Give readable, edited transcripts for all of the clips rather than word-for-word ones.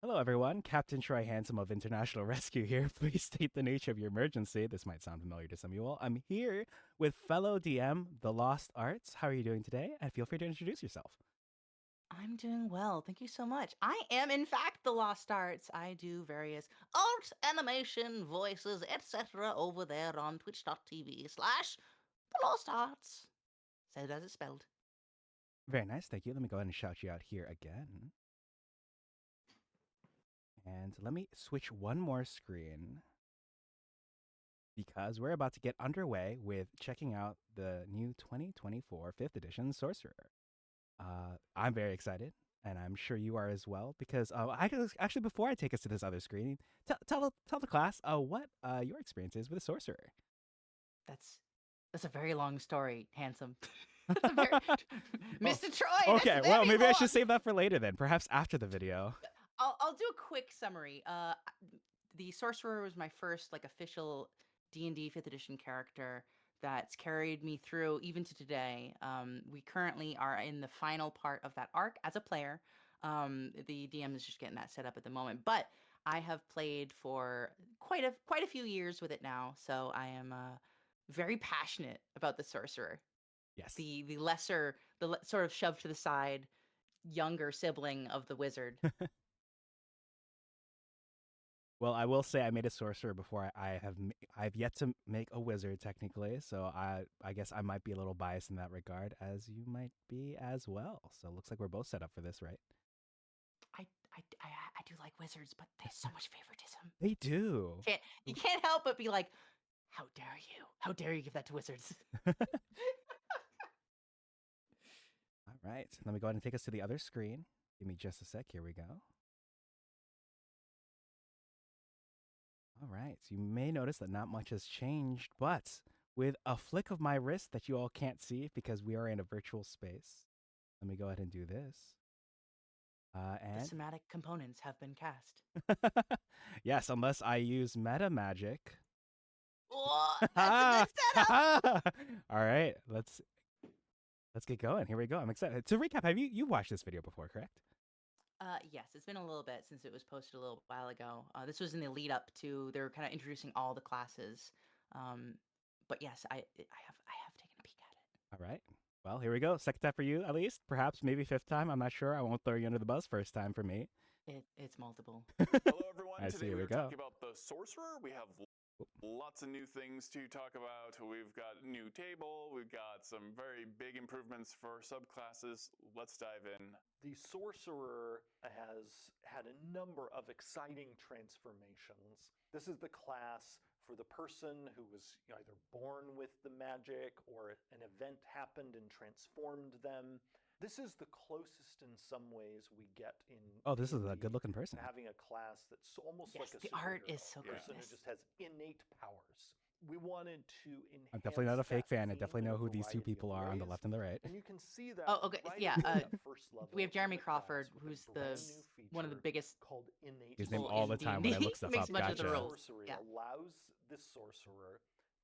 Hello, everyone. Captain Troy Handsome of International Rescue here. Please state the nature of your emergency. This might sound familiar to some of you all. I'm here with fellow DM, The Lost Arts. How are you doing today? And feel free to introduce yourself. I'm doing well. Thank you so much. I am, in fact, the Lost Arts. I do various art, animation, voices, etc. over there on twitch.tv/the Lost Arts. Said as it's spelled. Very nice. Thank you. Let me go ahead and shout you out here again. And let me switch one more screen because we're about to get underway with checking out the new 2024 5th edition Sorcerer. I'm very excited, and I'm sure you are as well. Because actually, before I take us to this other screen, tell the class what your experience is with a sorcerer. That's a very long story, handsome. That's a very Oh, Mr. Troy, that's okay. Well, very maybe I long. should save that for later then. Perhaps after the video. I'll do a quick summary. The Sorcerer was my first official D&D 5th edition character that's carried me through even to today. We currently are in the final part of that arc as a player. The DM is just getting that set up at the moment, but I have played for quite a few years with it now, so I am very passionate about the Sorcerer. Yes. The lesser, sort of shoved to the side younger sibling of the wizard. Well, I will say I made a sorcerer before. I've yet to make a wizard technically, so I guess I might be a little biased in that regard, as you might be as well. So it looks like we're both set up for this, right? I do like wizards, but there's so much favoritism. They do. You can't help but be like, how dare you? How dare you give that to wizards? All right, let me go ahead and take us to the other screen. Give me just a sec. Here we go. All right, so you may notice that not much has changed, but with a flick of my wrist that you all can't see because we are in a virtual space, let me go ahead and do this. The And somatic components have been cast. yes, unless I use meta magic. Oh, that's a All good setup. right, let's get going. Here we go. I'm excited. To recap, have you watched this video before, correct? Yes, it's been a little bit since it was posted a little while ago. This was in the lead up to they were kind of introducing all the classes. But yes, I have taken a peek at it. All right. Well, here we go. Second time for you, at least. Perhaps maybe fifth time. I'm not sure. I won't throw you under the bus. First time for me. It's multiple. Hello, everyone. I see. Today Here we we are go. talking about the Sorcerer. We have lots of new things to talk about. We've got a new table. We've got some very big improvements for subclasses. Let's dive in. The Sorcerer has had a number of exciting transformations. This is the class for the person who was either born with the magic or an event happened and transformed them. This is the closest in some ways we get in Oh, this is a D&D good-looking person. to having a class that's almost Yes, like a the art superhero, is so a good. person who just has innate powers. We wanted to enhance I'm definitely not a fake that fan. I theme definitely in know a who these two variety of people are on the ways. left and the right. And you can see that Oh, okay. right Yeah, at that first level. we have Jeremy in the Crawford, class with who's a the brand new one of the feature biggest called innate His name people all in the time when I D&D. look stuff Makes up. much of the Gotcha. rules. Sorcery Yeah. allows this sorcerer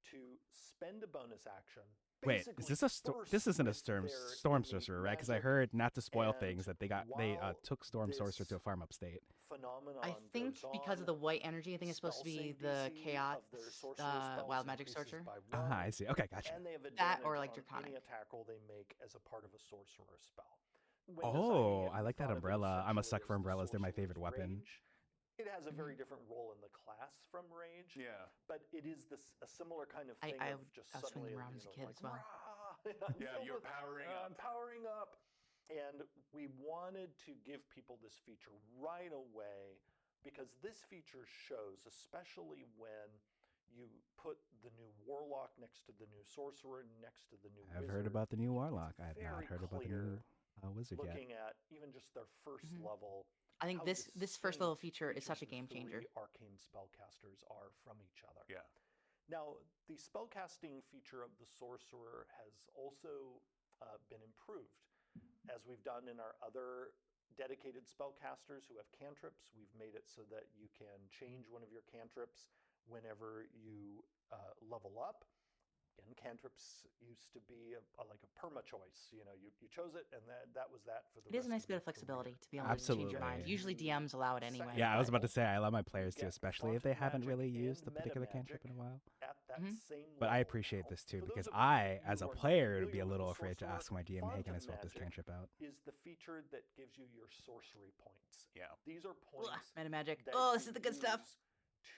to spend a bonus action. Wait, is this a this isn't a storm sorcerer, right? Because I heard, not to spoil things, that they took storm sorcerer to a farm upstate. Phenomenon I think goes because on, of the white energy, I think it's supposed to spell be save the DC chaos, of their sorcerer spells wild magic increases sorcerer. by Ah, 1, I see. Okay, gotcha. and they have That advantage or like on draconic. any attack roll they make as a part of a sorcerer spell. When designing Oh, it, I we like that thought of it umbrella. I'm a essentially sucker for as the umbrellas. They're my favorite sorcerer's weapon. rage. It has a very Mhm. different role in the class from rage, Yeah. but it is a similar kind of I thing I, of would- just I was swinging suddenly, them around as a kid like, as well. "Rah!" Yeah, you're powering up. I'm powering up. And we wanted to give people this feature right away because this feature shows, especially when you put the new warlock next to the new sorcerer, next to the new I've wizard. heard about the new warlock. It's I have not very heard about the new clear wizard yet. looking at even just their first Mhm. level. I think how this first level distinct feature is each such a of the game three changer. arcane spellcasters are from each other. Yeah. Now, the spellcasting feature of the sorcerer has also been improved. As we've done in our other dedicated spellcasters who have cantrips, we've made it so that you can change one of your cantrips whenever you level up. Again, cantrips used to be like a perma choice. You chose it, and that was that for the It is rest a nice of bit your of flexibility career. to be able to change your mind. Absolutely. Usually DMs allow it anyway. Second Yeah, I was about to level, say I allow my you players to, get especially if font they of haven't magic really and used the particular meta cantrip magic in a while. at that Mhm. same But level. I appreciate Now, this too for because those of I, you as who a are not player, would be familiar a with little the afraid to Sorcerer, ask my DM, "Hey, font can I of swap this magic cantrip out?" is the feature that gives you your sorcery points. Yeah. These are points Meta magic. that Oh, this you is the good stuff. use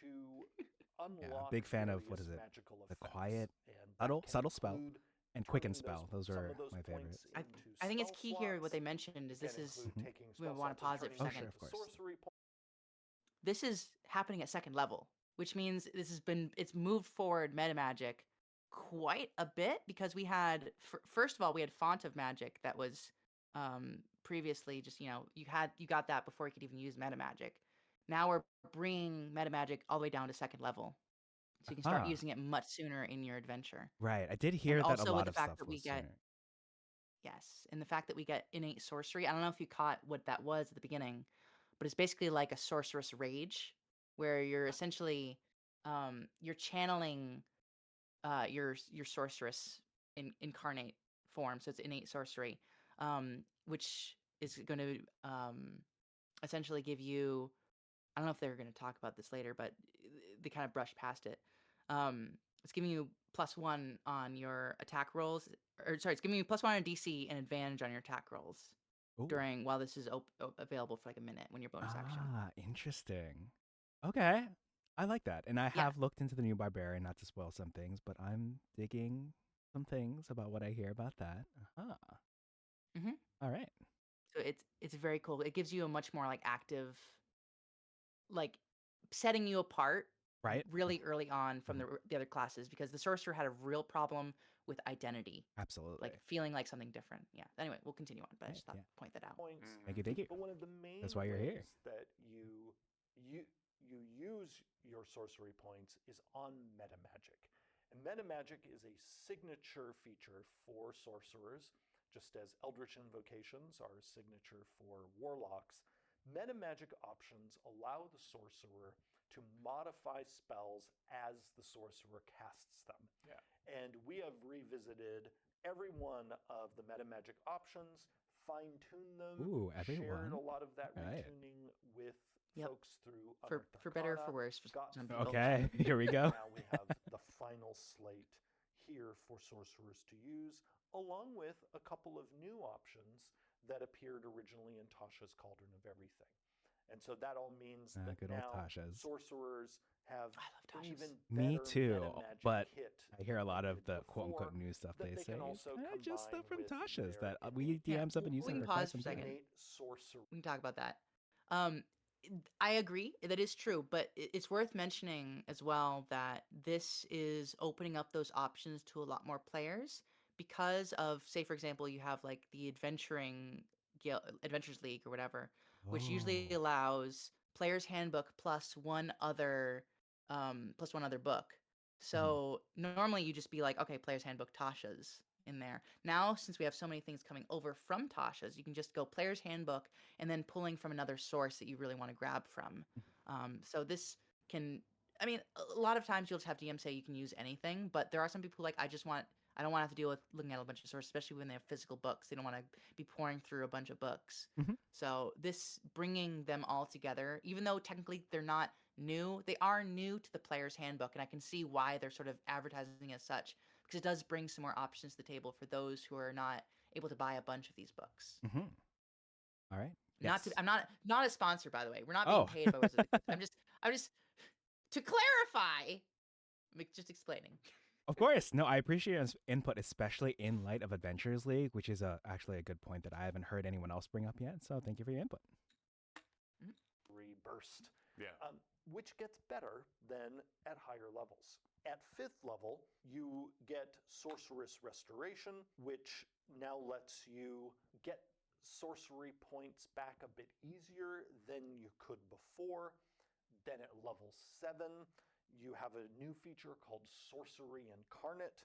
to Yeah, unlock big fan of various what is it? magical The effects. quiet, And that can subtle spell, include and quicken turning spell. Those some are of those my points favorites. into I think it's spell key here what they slots. mentioned It is can this is include Mhm. taking we spell want to slots and pause it turning for a Oh, them second. sure, of into course. sorcery points. This is happening at second level, which means it's moved forward meta magic quite a bit because we had first of all we had font of magic that was previously just you got that before you could even use meta magic. Now we're bringing meta magic all the way down to second level, so you can start Ah, using it much sooner in your adventure. right. I did And hear that a also with lot the of fact stuff that we was get sooner. yes, and the fact that we get innate sorcery. I don't know if you caught what that was at the beginning, but it's basically like a sorceress rage, where you're essentially you're channeling your sorceress incarnate form. So it's innate sorcery, which is going to essentially give you. I don't know if they're going to talk about this later, but they kind of brushed past it. Um, it's giving you +1 on your attack rolls, or sorry, it's giving you +1 on DC and advantage on your attack rolls Ooh. during while this is available for like a minute when your bonus action. Ah, interesting. Okay. I like that. And I Yeah. have looked into the new Barbarian, not to spoil some things, but I'm digging some things about what I hear about that. Uh-huh. hmm All right. So it's very cool. It gives you a much more like active, like setting you apart Right? really early on from Mhm. the other classes because the sorcerer had a real problem with identity, Absolutely. like feeling like something different. Yeah. Anyway, we'll continue on, but I Right, just thought yeah. point that out. Points. Thank you, thank you. But one of the main That's why you're here. ways that you use your sorcery points is on meta magic. And meta magic is a signature feature for sorcerers, just as eldritch invocations are a signature for warlocks. Meta magic options allow the sorcerer to modify spells as the sorcerer casts them. Yeah. And we have revisited every one of the meta magic options, fine-tuned them, Ooh, shared everyone. a lot of that All right. retuning with Yep. folks through For better or for worse for got some people. Okay, here we go. Now we have the final slate here for sorcerers to use, along with a couple of new options that appeared originally in Tasha's Cauldron of Everything. And so that all means that Good old now Tasha's. sorcerers have I love an Tasha's. even Me better too, meta magic but kit I hear a than lot they of did the before, quote-unquote new stuff that they they can say is also kind of just combine stuff from with Tasha's their that we innate- Yeah, DMs have been using we can for quite pause some for a second. time. innate sorcery. We can talk about that. Um, I agree that is true, but it's worth mentioning as well that this is opening up those options to a lot more players because of, say, for example, you have like the Adventures League or whatever, which usually Oh. allows player's handbook plus one other book. So normally you just be like, okay, player's handbook Tasha's in there. Now, since we have so many things coming over from Tasha's, you can just go player's handbook and then pulling from another source that you really want to grab from. So this can, I mean, a lot of times you'll just have DM say you can use anything, but there are some people who like, I don't want to have to deal with looking at a bunch of sources, especially when they have physical books. They don't want to be pouring through a bunch of books. Mhm. So this bringing them all together, even though technically they're not new, they are new to the player's handbook, and I can see why they're sort of advertising as such because it does bring some more options to the table for those who are not able to buy a bunch of these books. Mm-hmm. All right. Not to, Yes. I'm not a sponsor, by the way. We're not being Oh. paid by Wizards of the Coast. I'm just to clarify, just explaining. Of course. No, I appreciate your input, especially in light of Adventures League, which is actually a good point that I haven't heard anyone else bring up yet. So thank you for your input. Burst. Yeah. Which gets better than at higher levels. At 5th level, you get Sorceress Restoration, which now lets you get sorcery points back a bit easier than you could before. Then at level 7, you have a new feature called Sorcery Incarnate,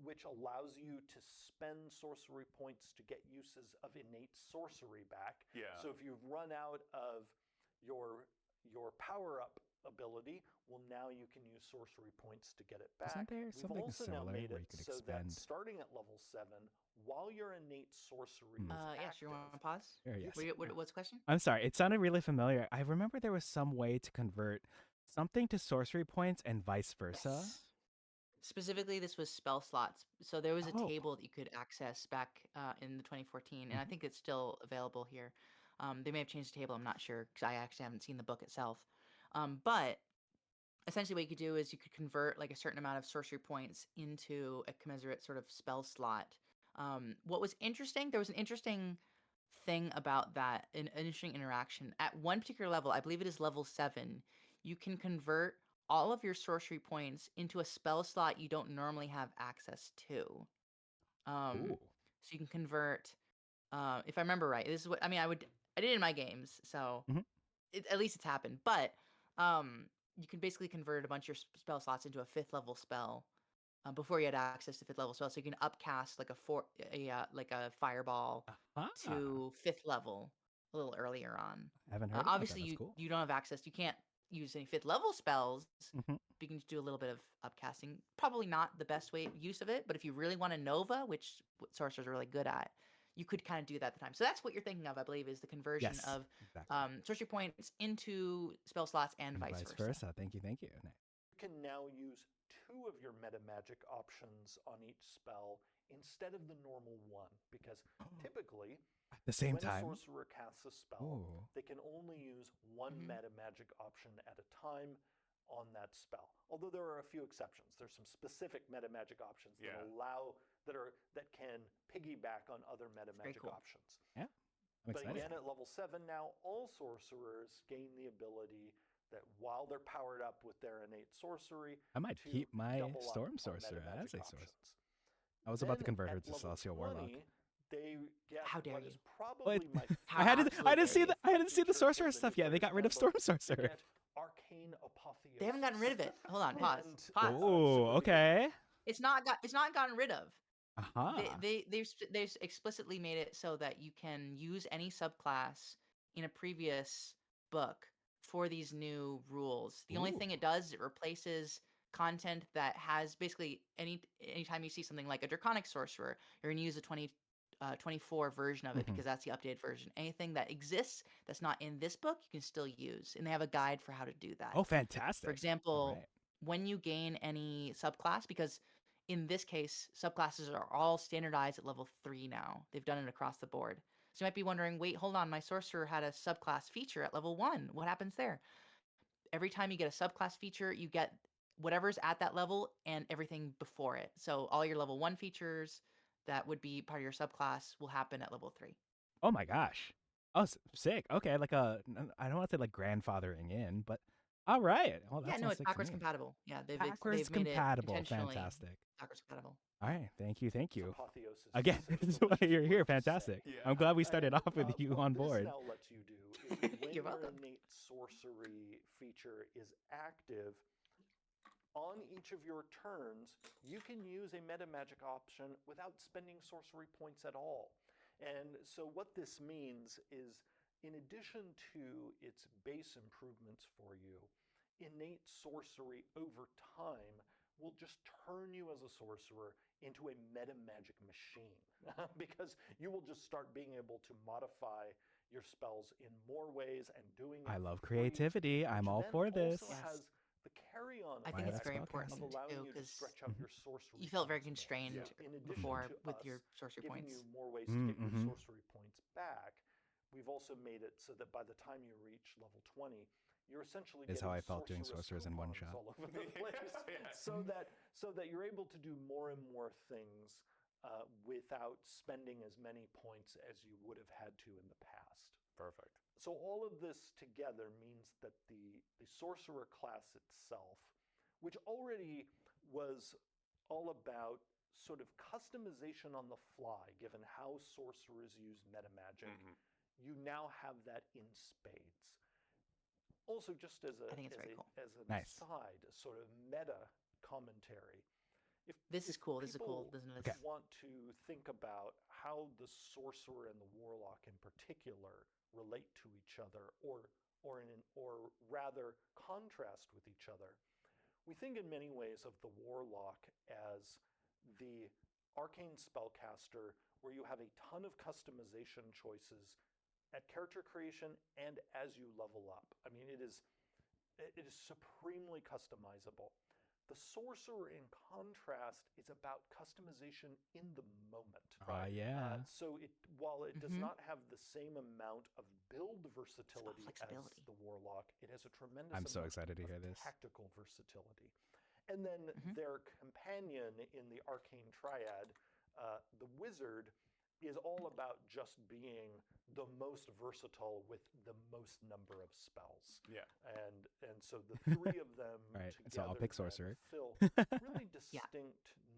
which allows you to spend sorcery points to get uses of innate sorcery back. Yeah. So if you've run out of your power-up ability, well, now you can use sorcery points to get it back. Isn't there We've something also now similar made where it you could so that expend? starting at level 7, while your innate sorcery is Yeah, active, sure. You want to pause? Sure, yes. What's the question? I'm sorry. It sounded really familiar. I remember there was some way to convert something to sorcery points and vice versa. Yes. Specifically, this was spell slots. So there was a Oh. table that you could access back in the 2014, and I Mhm. think it's still available here. They may have changed the table. I'm not sure because I actually haven't seen the book itself. But essentially, what you could do is you could convert like a certain amount of sorcery points into a commensurate sort of spell slot. What was interesting, there was an interesting thing about that, an interesting interaction. At one particular level, I believe it is level 7, you can convert all of your sorcery points into a spell slot you don't normally have access to. Ooh. So you can convert, if I remember right, this is what I mean. I did it in my games, so Mhm. at least it's happened. But you can basically convert a bunch of your spell slots into a 5th level spell before you had access to 5th level spell. So you can upcast like a fireball Ah. to 5th level a little earlier on. I haven't heard about that. Obviously, That's you cool. you don't have access. You can't use any 5th level spells. Mhm. But you can just do a little bit of upcasting. Probably not the best use of it, but if you really want to Nova, which sorcerers are really good at, you could kind of do that at the time. So that's what you're thinking of, I believe, is the conversion Yes, of exactly. sorcery points into spell slots and And vice vice versa. versa. Thank you. Thank you. you can now use 2 of your meta magic options on each spell instead of the normal one, because typically At the same when a time. sorcerer casts a spell, Ooh. they can only use one meta magic option at a time on that spell. Although there are a few exceptions. There's some specific meta magic options that that can piggyback on other meta Very magic cool. options. Yeah. I'm But excited. again, at level 7 now, all sorcerers gain the ability that while they're powered up with their innate sorcery, I might to keep my double up Storm on Sorcerer meta as magic a sorcerer. options. I was about to Then convert her at to level Celestial 20, Warlock. they get How dare what you. is What? probably my How I absolutely didn't dare see you. the I didn't see the feature sorcerer in the stuff new yet. They got player's rid of handbook. Storm They Sorcerer. get Arcane Apotheosis. They haven't gotten rid of it. Hold on, pause. And, Pause. Oh, okay. It's not gotten rid of. Aha. They've explicitly made it so that you can use any subclass in a previous book for these new rules. The only Ooh. thing it does is it replaces content that has basically anytime you see something like a draconic sorcerer, you're going to use a 24 version of it Mhm. because that's the updated version. Anything that exists that's not in this book, you can still use, and they have a guide for how to do that. Oh, For fantastic. All example, right. when you gain any subclass, because in this case, subclasses are all standardized at level 3 now. They've done it across the board. So you might be wondering, wait, hold on, my sorcerer had a subclass feature at level 1. What happens there? Every time you get a subclass feature, you get whatever's at that level and everything before it. So all your level 1 features that would be part of your subclass will happen at level 3. Oh my gosh. Oh, sick. Okay, like I don't want to say like grandfathering in, but all right. Well, Yeah, that no, sounds it's sick to backwards me. compatible. Yeah, Backwards they've made it compatible. intentionally Fantastic. backwards compatible. All right. Thank you. Thank you. Apotheosis Again, is this a is why delicious you're here. word to say. Fantastic. Yeah. I'm glad we started And, off with you what on this board. now lets you do is when You're your welcome. innate sorcery feature is active, on each of your turns, you can use a meta magic option without spending sorcery points at all. And so what this means is, in addition to its base improvements for you, innate sorcery over time will just turn you as a sorcerer into a meta magic machine because you will just start being able to modify your spells in more ways and doing it I for love free, creativity. I'm which all then for this. also Yes. has the carry-on I Why think it's that's very effect important of spellcasting. allowing too you to because stretch out your sorcery you felt very points more. constrained So in addition before to with us your sorcery giving points. you more ways to get your Mm-hmm. sorcery points back, we've also made it so that by the time you reach level 20, you're essentially Is getting how I felt doing sorceress sorcerers in one coupons shot. all over the place, Yeah. so that you're able to do more and more things without spending as many points as you would have had to in the past. Perfect. So all of this together means that the sorcerer class itself, which already was all about sort of customization on the fly, given how sorcerers use meta magic, you now have that in spades. Also, just as I think it's very cool. as an Nice. aside, a sort of meta commentary. This is cool. This is cool. People Isn't Okay. it? want to think about how the sorcerer and the warlock in particular relate to each other, or or rather contrast with each other. We think in many ways of the warlock as the arcane spellcaster where you have a ton of customization choices at character creation and as you level up. I mean, it is supremely customizable. The sorcerer, in contrast, is about customization in the moment. Yeah. So while it does not have the same amount of build versatility as the warlock, it has a tremendous I'm so amount excited to of hear this. tactical versatility. And then their companion in the arcane triad, the wizard, is all about just being the most versatile with the most number of spells. Yeah. And so the three of them Right. together So I'll pick Sorcerer. fill really distinct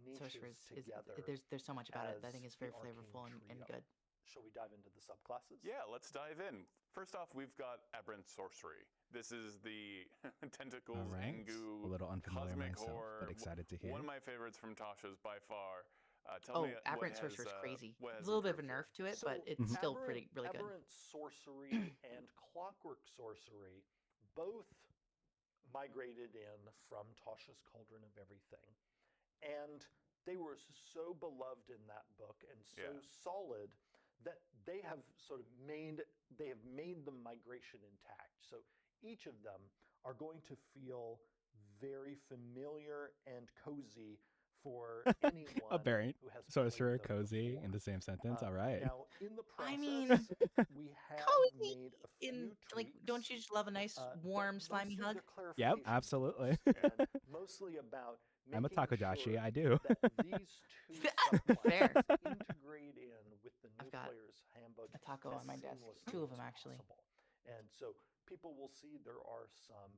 niches together. There's so much about it that I think is very the arcane flavorful and trio. good. Shall we dive into the subclasses? Yeah, let's dive in. First off, we've got Aberrant Sorcery. This is the tentacles All right. and goo, A little unfamiliar cosmic myself, horror. but excited to hear. One of my favorites from Tasha's by far. Tell me Aberrant what Sorcerer is crazy. what has There's a little bit of a improved nerf to it, So but it's still really good. Aberrant Sorcery and Clockwork Sorcery both migrated in from Tasha's Cauldron of Everything. And they were so beloved in that book and so solid that they have made the migration intact. So each of them are going to feel very familiar and cozy for anyone Aberrant who has Sorcerer, played them cozy before. in the same sentence. All right. Now, in the process, I mean, we have cozy made a few tweaks. don't you just love a nice, warm, but slimy mostly hug? they're Yep, clarification absolutely. tweaks, and mostly about I'm a making Takodachi. sure I do. that these two Fair. subclasses integrate in with the new I've got player's handbook a taco as on my desk. seamlessly Two of them, as actually. possible. And so people will see there are some,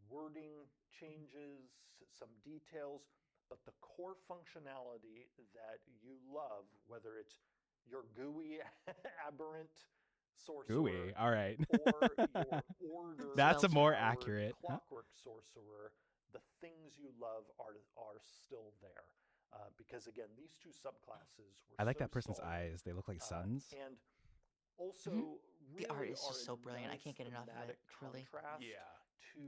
wording changes, some details, but the core functionality that you love, whether it's your gooey aberrant sorcerer Gooey. All right. or your order That's a more powered accurate. clockwork sorcerer, the things you love are still there. Because again, these two subclasses were I like so that person's solid, eyes. They look like suns. and also really The art is are just a so brilliant. I nice can't get enough of it, thematic truly. contrast Yeah. to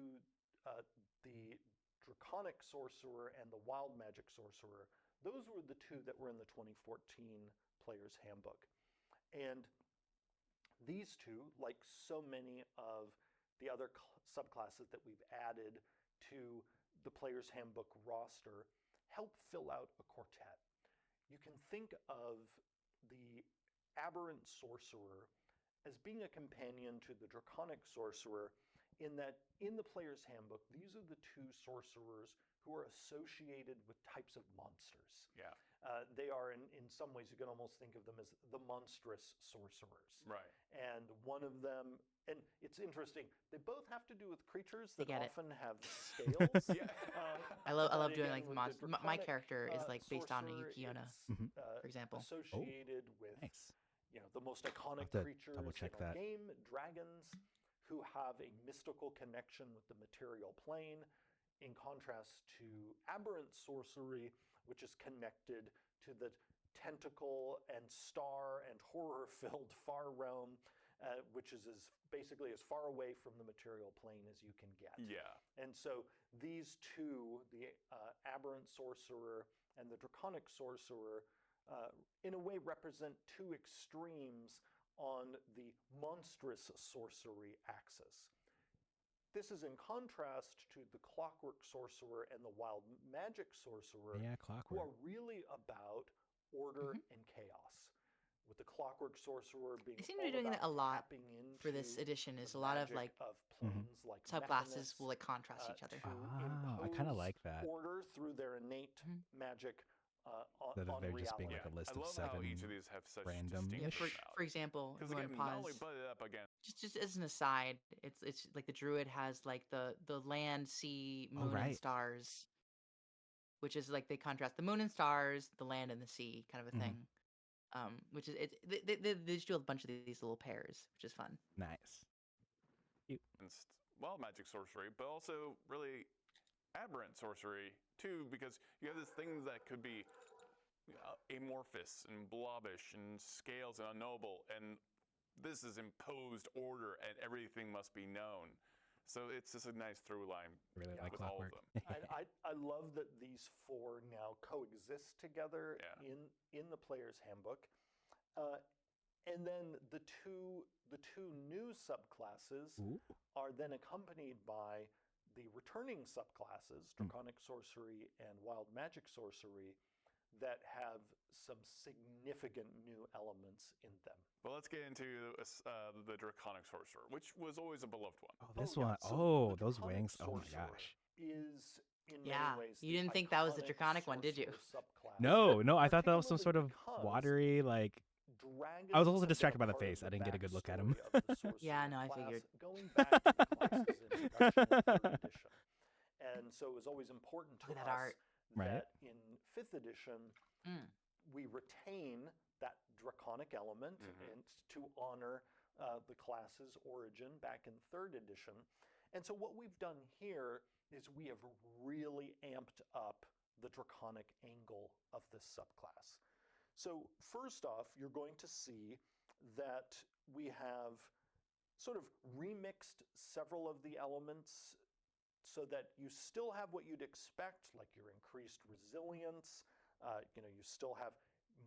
the draconic sorcerer and the wild magic sorcerer. Those were the two that were in the 2014 player's handbook. And these two, like so many of the other subclasses that we've added to the player's handbook roster, help fill out a quartet. You can think of the aberrant sorcerer as being a companion to the draconic sorcerer in that in the player's handbook, these are the two sorcerers who are associated with types of monsters. Yeah. They are, in some ways, you can almost think of them as the monstrous sorcerers. Right. And one of them, and it's interesting, they both have to do with creatures They that get it. often have scales. Yeah. I love but doing again, like the with monster. My draconic, character is like based on a sorcerer, Yukiona, it's, for example. associated with Nice. the most iconic I'll have to creatures double-check in our that. game, dragons, who have a mystical connection with the material plane, in contrast to aberrant sorcery, which is connected to the tentacle and star and horror-filled far realm, which is basically as far away from the material plane as you can get. Yeah. And so these two, the aberrant sorcerer and the draconic sorcerer, in a way represent two extremes on the monstrous sorcery axis. This is in contrast to the clockwork sorcerer and the wild magic sorcerer, Yeah, who clockwork. are really about order and chaos. With the clockwork sorcerer being They seem to be all doing about that a lot tapping into for this edition. Is the a lot of magic like of planes like subclasses Mechanus, will like contrast each other. to I kind of impose like that. order through their innate magic That on they're reality. just being like a list I of love how 7 each of these have such random. Yeah, distinction for example, Because if you again, want to not only pause, butt it up again. just as an aside, it's like the druid has like the land, sea, Oh, moon, and right. stars, which is like they contrast the moon and stars, the land and the sea, kind of a Mhm. thing. Which is they just do a bunch of these little pairs, which is fun. Nice. Against wild magic sorcery, but also really aberrant sorcery too, because you have these things that could be amorphous and blobbish and scales and unknowable, and this is imposed order and everything must be known. So it's just a nice through line Really like with all of clockwork. them. I love that these four now coexist together Yeah. in the player's handbook. And then the two new subclasses Ooh. are then accompanied by the returning subclasses, Draconic Sorcery and Wild Magic Sorcery, that have some significant new elements in them. Well, let's get into the Draconic Sorcerer, which was always a beloved one. Oh, this yeah, one. so Oh, the those Draconic wings. Oh my Sorcerer gosh. is in Yeah, many ways you the didn't think that was the iconic draconic one, did you? sorcerer subclass. No, I thought that was some sort particularly of because watery, like. dragons I was also have been distracted a by the part of face. I didn't get a good look at him. backstory of the sorcerer Yeah, no, I class figured. going back to the class's introduction in 3rd edition. And so it was always important to Look at that us art. Right. that in 5th edition Mm. we retain that draconic element and to honor the class's origin back in 3rd edition. And so what we've done here is we have really amped up the draconic angle of this subclass. So first off, you're going to see that we have sort of remixed several of the elements so that you still have what you'd expect, like your increased resilience. You still have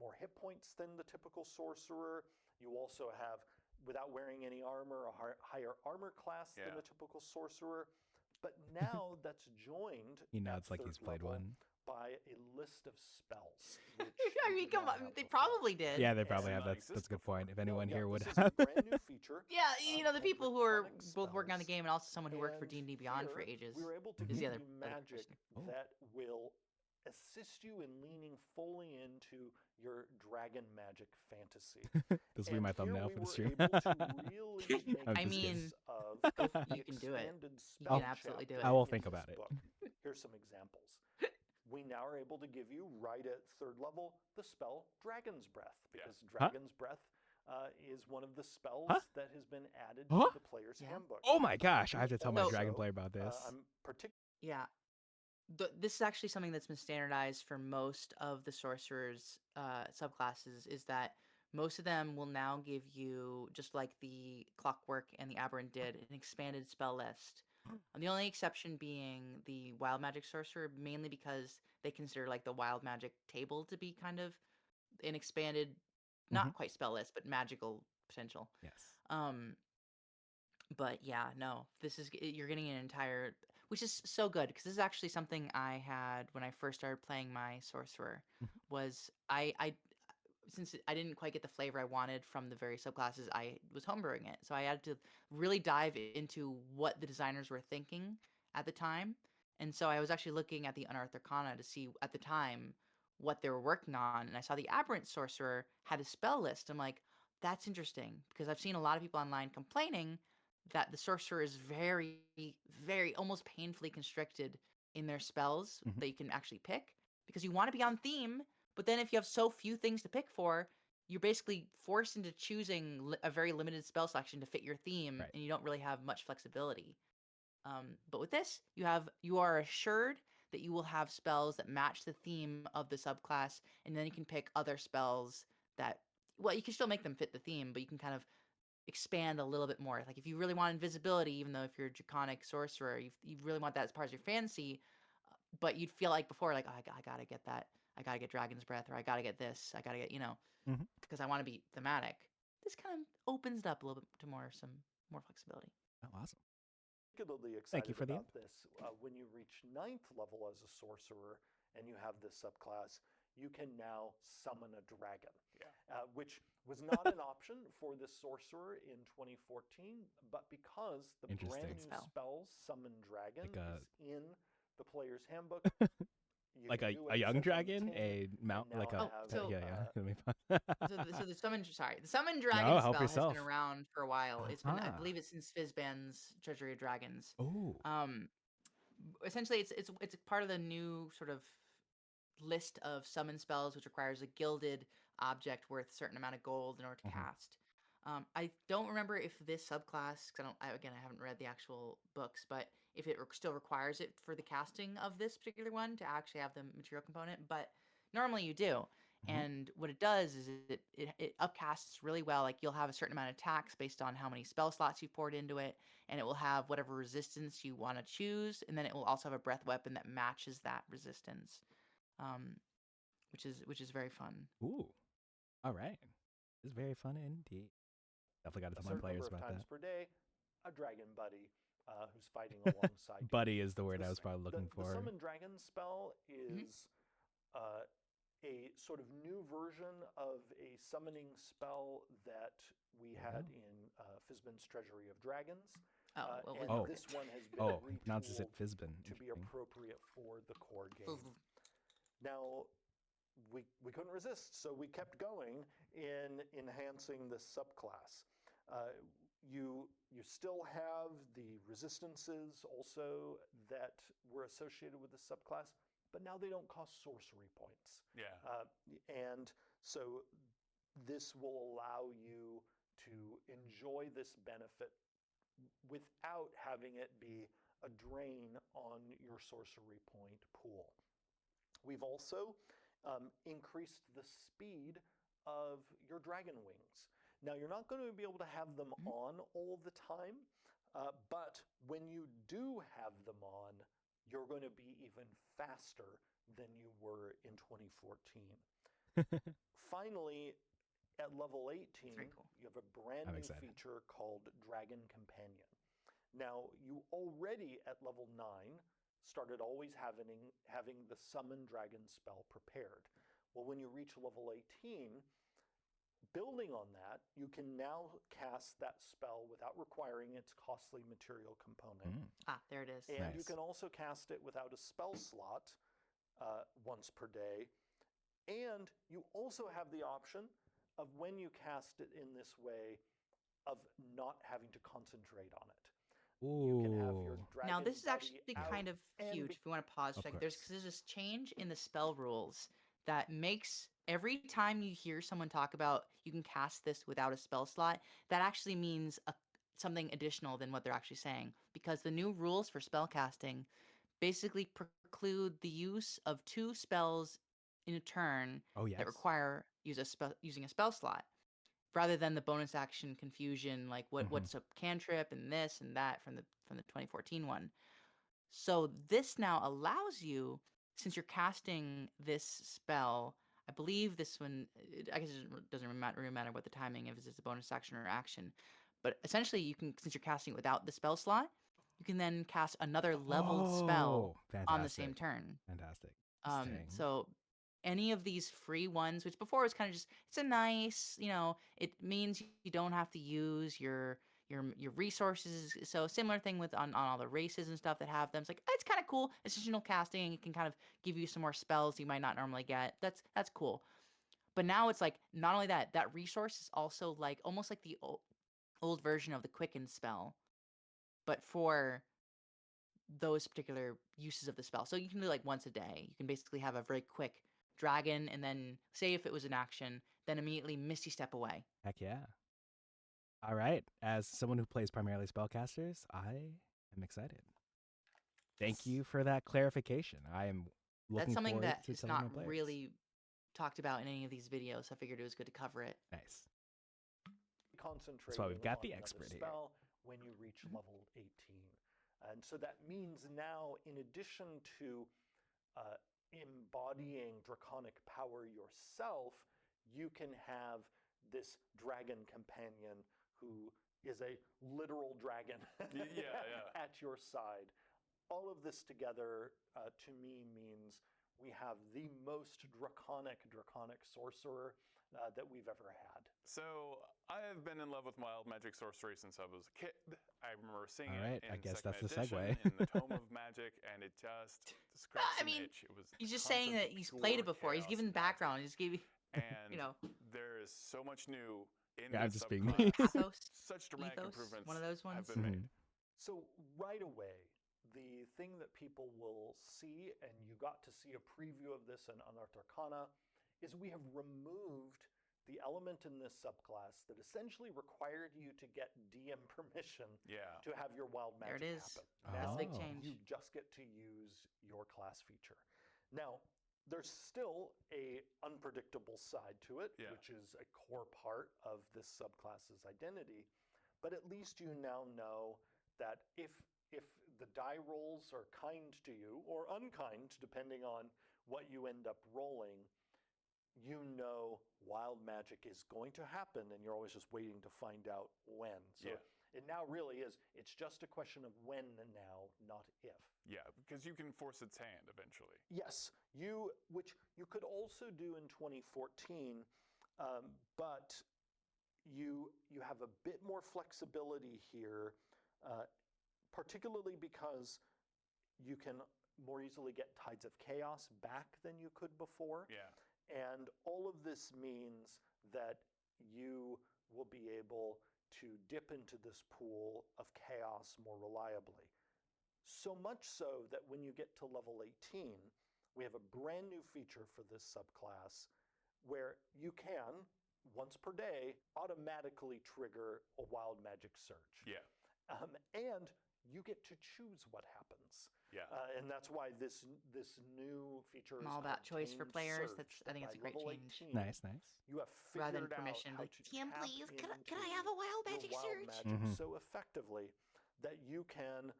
more hit points than the typical sorcerer. You also have, without wearing any armor, a higher armor class than a typical sorcerer. But now that's joined He at nods like 3rd he's played level one. by a list of spells. Which I we mean, did come not on, have they before. probably did. Yeah, they probably Did have. not That's a exist good before. point. If anyone here would this is have. a brand new feature. Yeah, you know, the called people who are draconic both working on the spells. game and also someone who worked for And D&D Beyond for here, ages. we were able to is give the other you magic person. Oh. that will assist you in leaning fully into your dragon magic fantasy. This will be my thumbnail for the stream. We were able to really make I'm I just mean, kidding. use of you can do it. expanded You spell can absolutely do chapter I will in think this about it. book. Here's some examples. We now are able to give you, right at 3rd level, the spell Dragon's Breath, because Dragon's Breath is one of the spells that has been added to the player's handbook. Oh my gosh! I have to tell my Also, dragon player about this. I'm particularly Yeah. This is actually something that's been standardized for most of the sorcerers subclasses, is that most of them will now give you, just like the clockwork and the aberrant did, an expanded spell list. And the only exception being the wild magic sorcerer, mainly because they consider like the wild magic table to be kind of an expanded, not quite spell list, but magical potential. Yes. But yeah, no, you're getting an entire, which is so good, because this is actually something I had when I first started playing my sorcerer. Was I since I didn't quite get the flavor I wanted from the various subclasses, I was homebrewing it. So I had to really dive into what the designers were thinking at the time. And so I was actually looking at the Unearthed Arcana to see at the time what they were working on. And I saw the Aberrant Sorcerer had a spell list. I'm like, that's interesting, because I've seen a lot of people online complaining that the sorcerer is very, very almost painfully constricted in their spells that you can actually pick, because you want to be on theme. But then if you have so few things to pick for, you're basically forced into choosing a very limited spell selection to fit your theme, Right. and you don't really have much flexibility. But with this, you are assured that you will have spells that match the theme of the subclass, and then you can pick other spells that, well, you can still make them fit the theme, but you can kind of expand a little bit more. Like if you really want invisibility, even though if you're a draconic sorcerer, you really want that as part of your fantasy, but you'd feel like before, like, oh, I gotta get that. I gotta get Dragon's Breath, or I gotta get this. I gotta get, because I want to be thematic. This kind of opens it up a little bit to some more flexibility. Oh, awesome. particularly Thank excited you for the about this when you reach 9th level as a sorcerer and you have this subclass. You can now summon a dragon, which was not an option for this sorcerer in 2014, but because the brand new spell Summon Dragon is in the player's handbook. Like a young dragon, a mount, like a So the summon dragon No, spell help has yourself. been around for a while. It's been, I believe it's since Fizban's Treasury of Dragons. Oh. Essentially it's part of the new sort of list of summon spells, which requires a gilded object worth a certain amount of gold in order to cast. I don't remember if this subclass, because I haven't read the actual books, but if it still requires it for the casting of this particular one to actually have the material component. But normally you do. And what it does is it upcasts really well. Like you'll have a certain amount of attacks based on how many spell slots you poured into it, and it will have whatever resistance you want to choose, and then it will also have a breath weapon that matches that resistance, um, which is very fun. Ooh. All right. It's very fun indeed. Definitely got to A tell my certain players number of about times that. per day, a dragon buddy who's fighting alongside you. Buddy is the So word I this- was probably looking the for. summon dragon spell Mhm. is a sort of new version of a summoning spell that we had in Fizban's Treasury of Dragons. Oh, well, and Oh. this one has been Oh, he pronounces it retooled Fizbin. to be Interesting. appropriate for the core game. Now, we couldn't resist, so we kept going in enhancing this subclass. You still have the resistances also that were associated with the subclass, but now they don't cost sorcery points. Yeah. And so this will allow you to enjoy this benefit without having it be a drain on your sorcery point pool. We've also increased the speed of your dragon wings. Now, you're not going to be able to have them on all the time, but when you do have them on, you're going to be even faster than you were in 2014. Finally, at level 18, cool. you have a brand I'm new excited. feature called Dragon Companion. Now, you already at level 9 started always having the summon dragon spell prepared. Well, when you reach level 18, building on that, you can now cast that spell without requiring its costly material component. There it is. And you Nice. can also cast it without a spell slot once per day. And you also have the option of when you cast it in this way of not having to concentrate on it. You can have your Ooh. dragon Now, this is buddy actually out kind of and huge. If we want to pause, Of check. course. There's this change in the spell rules that makes every time you hear someone talk about you can cast this without a spell slot, that actually means something additional than what they're actually saying. Because the new rules for spell casting basically preclude the use of 2 spells in a turn Oh, yes. that require using a spell slot, rather than the bonus action confusion, like what's a cantrip and this and that from the 2014 one. So this now allows you, since you're casting this spell, I believe this one, I guess it doesn't really matter what the timing is, if it's a bonus action or action. But essentially, you can, since you're casting it without the spell slot, you can then cast another leveled spell on the same Fantastic. turn. Fantastic. Interesting. So any of these free ones, which before was kind of just, it's a nice, it means you don't have to use your resources. So similar thing with on all the races and stuff that have them. It's like it's kind of cool. It's additional casting. It can kind of give you some more spells you might not normally get. That's cool. But now it's like not only that resource is also like almost like the old version of the quicken spell, but for those particular uses of the spell. So you can do like once a day. You can basically have a very quick dragon, and then say if it was an action, then immediately Misty Step away. Heck yeah. All right. As someone who plays primarily spellcasters, I am excited. Thank you for that clarification. I am looking That's something forward that to is telling not my players. really talked about in any of these videos. So I figured it was good to cover it. Nice. concentrating That's why we've got on the another expert here. spell when you reach level 18. And so that means now, in addition to embodying draconic power yourself, you can have this dragon companion who is a literal dragon at your side. All of this together, to me, means we have the most draconic sorcerer that we've ever had. So I have been in love with wild magic sorcery since I was a kid. I remember seeing All right, it in I guess second that's the edition segue. in the Tome of Magic, and it just scratched an itch. It was he's just saying that concept of he's played it pure before. He's chaos given magic. background. He's giving, And you know, there is so much new in Yeah, I'm this just being subclass. nice. Athos. Such dramatic Ethos, improvements one of those ones. have been made. So right away, the thing that people will see, and you got to see a preview of this in Unearthed Arcana, is we have removed the element in this subclass that essentially required you to get DM permission to have your wild There magic it is. happen. That's Now a big Oh. change. you just get to use your class feature. Now, There's still a unpredictable side to it, Yeah. which is a core part of this subclass's identity. But at least you now know that if the die rolls are kind to you or unkind, depending on what you end up rolling, you know wild magic is going to happen, and you're always just waiting to find out when. So Yeah. it now really is. It's just a question of when now, not if. Yeah, because you can force its hand eventually. Yes, which you could also do in 2014, but you have a bit more flexibility here, particularly because you can more easily get Tides of Chaos back than you could before. Yeah. And all of this means that you will be able to dip into this pool of chaos more reliably. So much so that when you get to level 18, we have a brand new feature for this subclass where you can, once per day, automatically trigger a wild magic surge. Yeah. And you get to choose what happens. Yeah. And that's why this new feature I'm is all about choice for Obtained players. Surge, I that think by it's a great level change. 18, Nice, nice. You have Rather than figured out permission, how like, to TM, tap please, can I into have a wild your magic wild surge? magic Mhm. so effectively that you can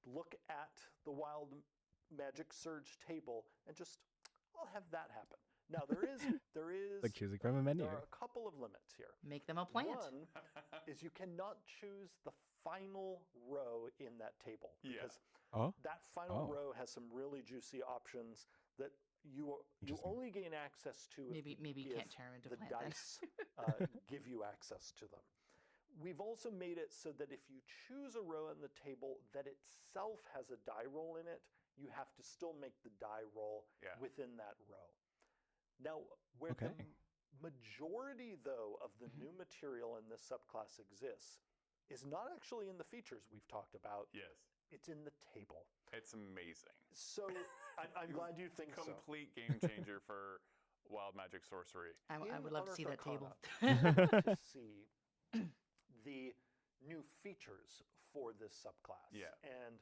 look at the wild magic surge table and just, I'll have that happen. Now there is Like choosing from a menu. there are a couple of limits here. Make them a plant. One is you cannot choose the final row in that table Yeah. because Oh, that final Oh. row has some really juicy options that you Interesting. only gain access to Maybe you if can't turn 'em into the plant then. dice give you access to them. We've also made it so that if you choose a row on the table that itself has a die roll in it, you have to still make the die roll Yeah. within that row. Now, where Okay. the majority, though, of the new material in this subclass exists is not actually in the features we've talked about. Yes. It's in the table. It's amazing. So I'm glad you think so. Complete game changer for wild magic sorcery. I In would love to see that table. Arcana, to see the new features for this subclass. Yeah. And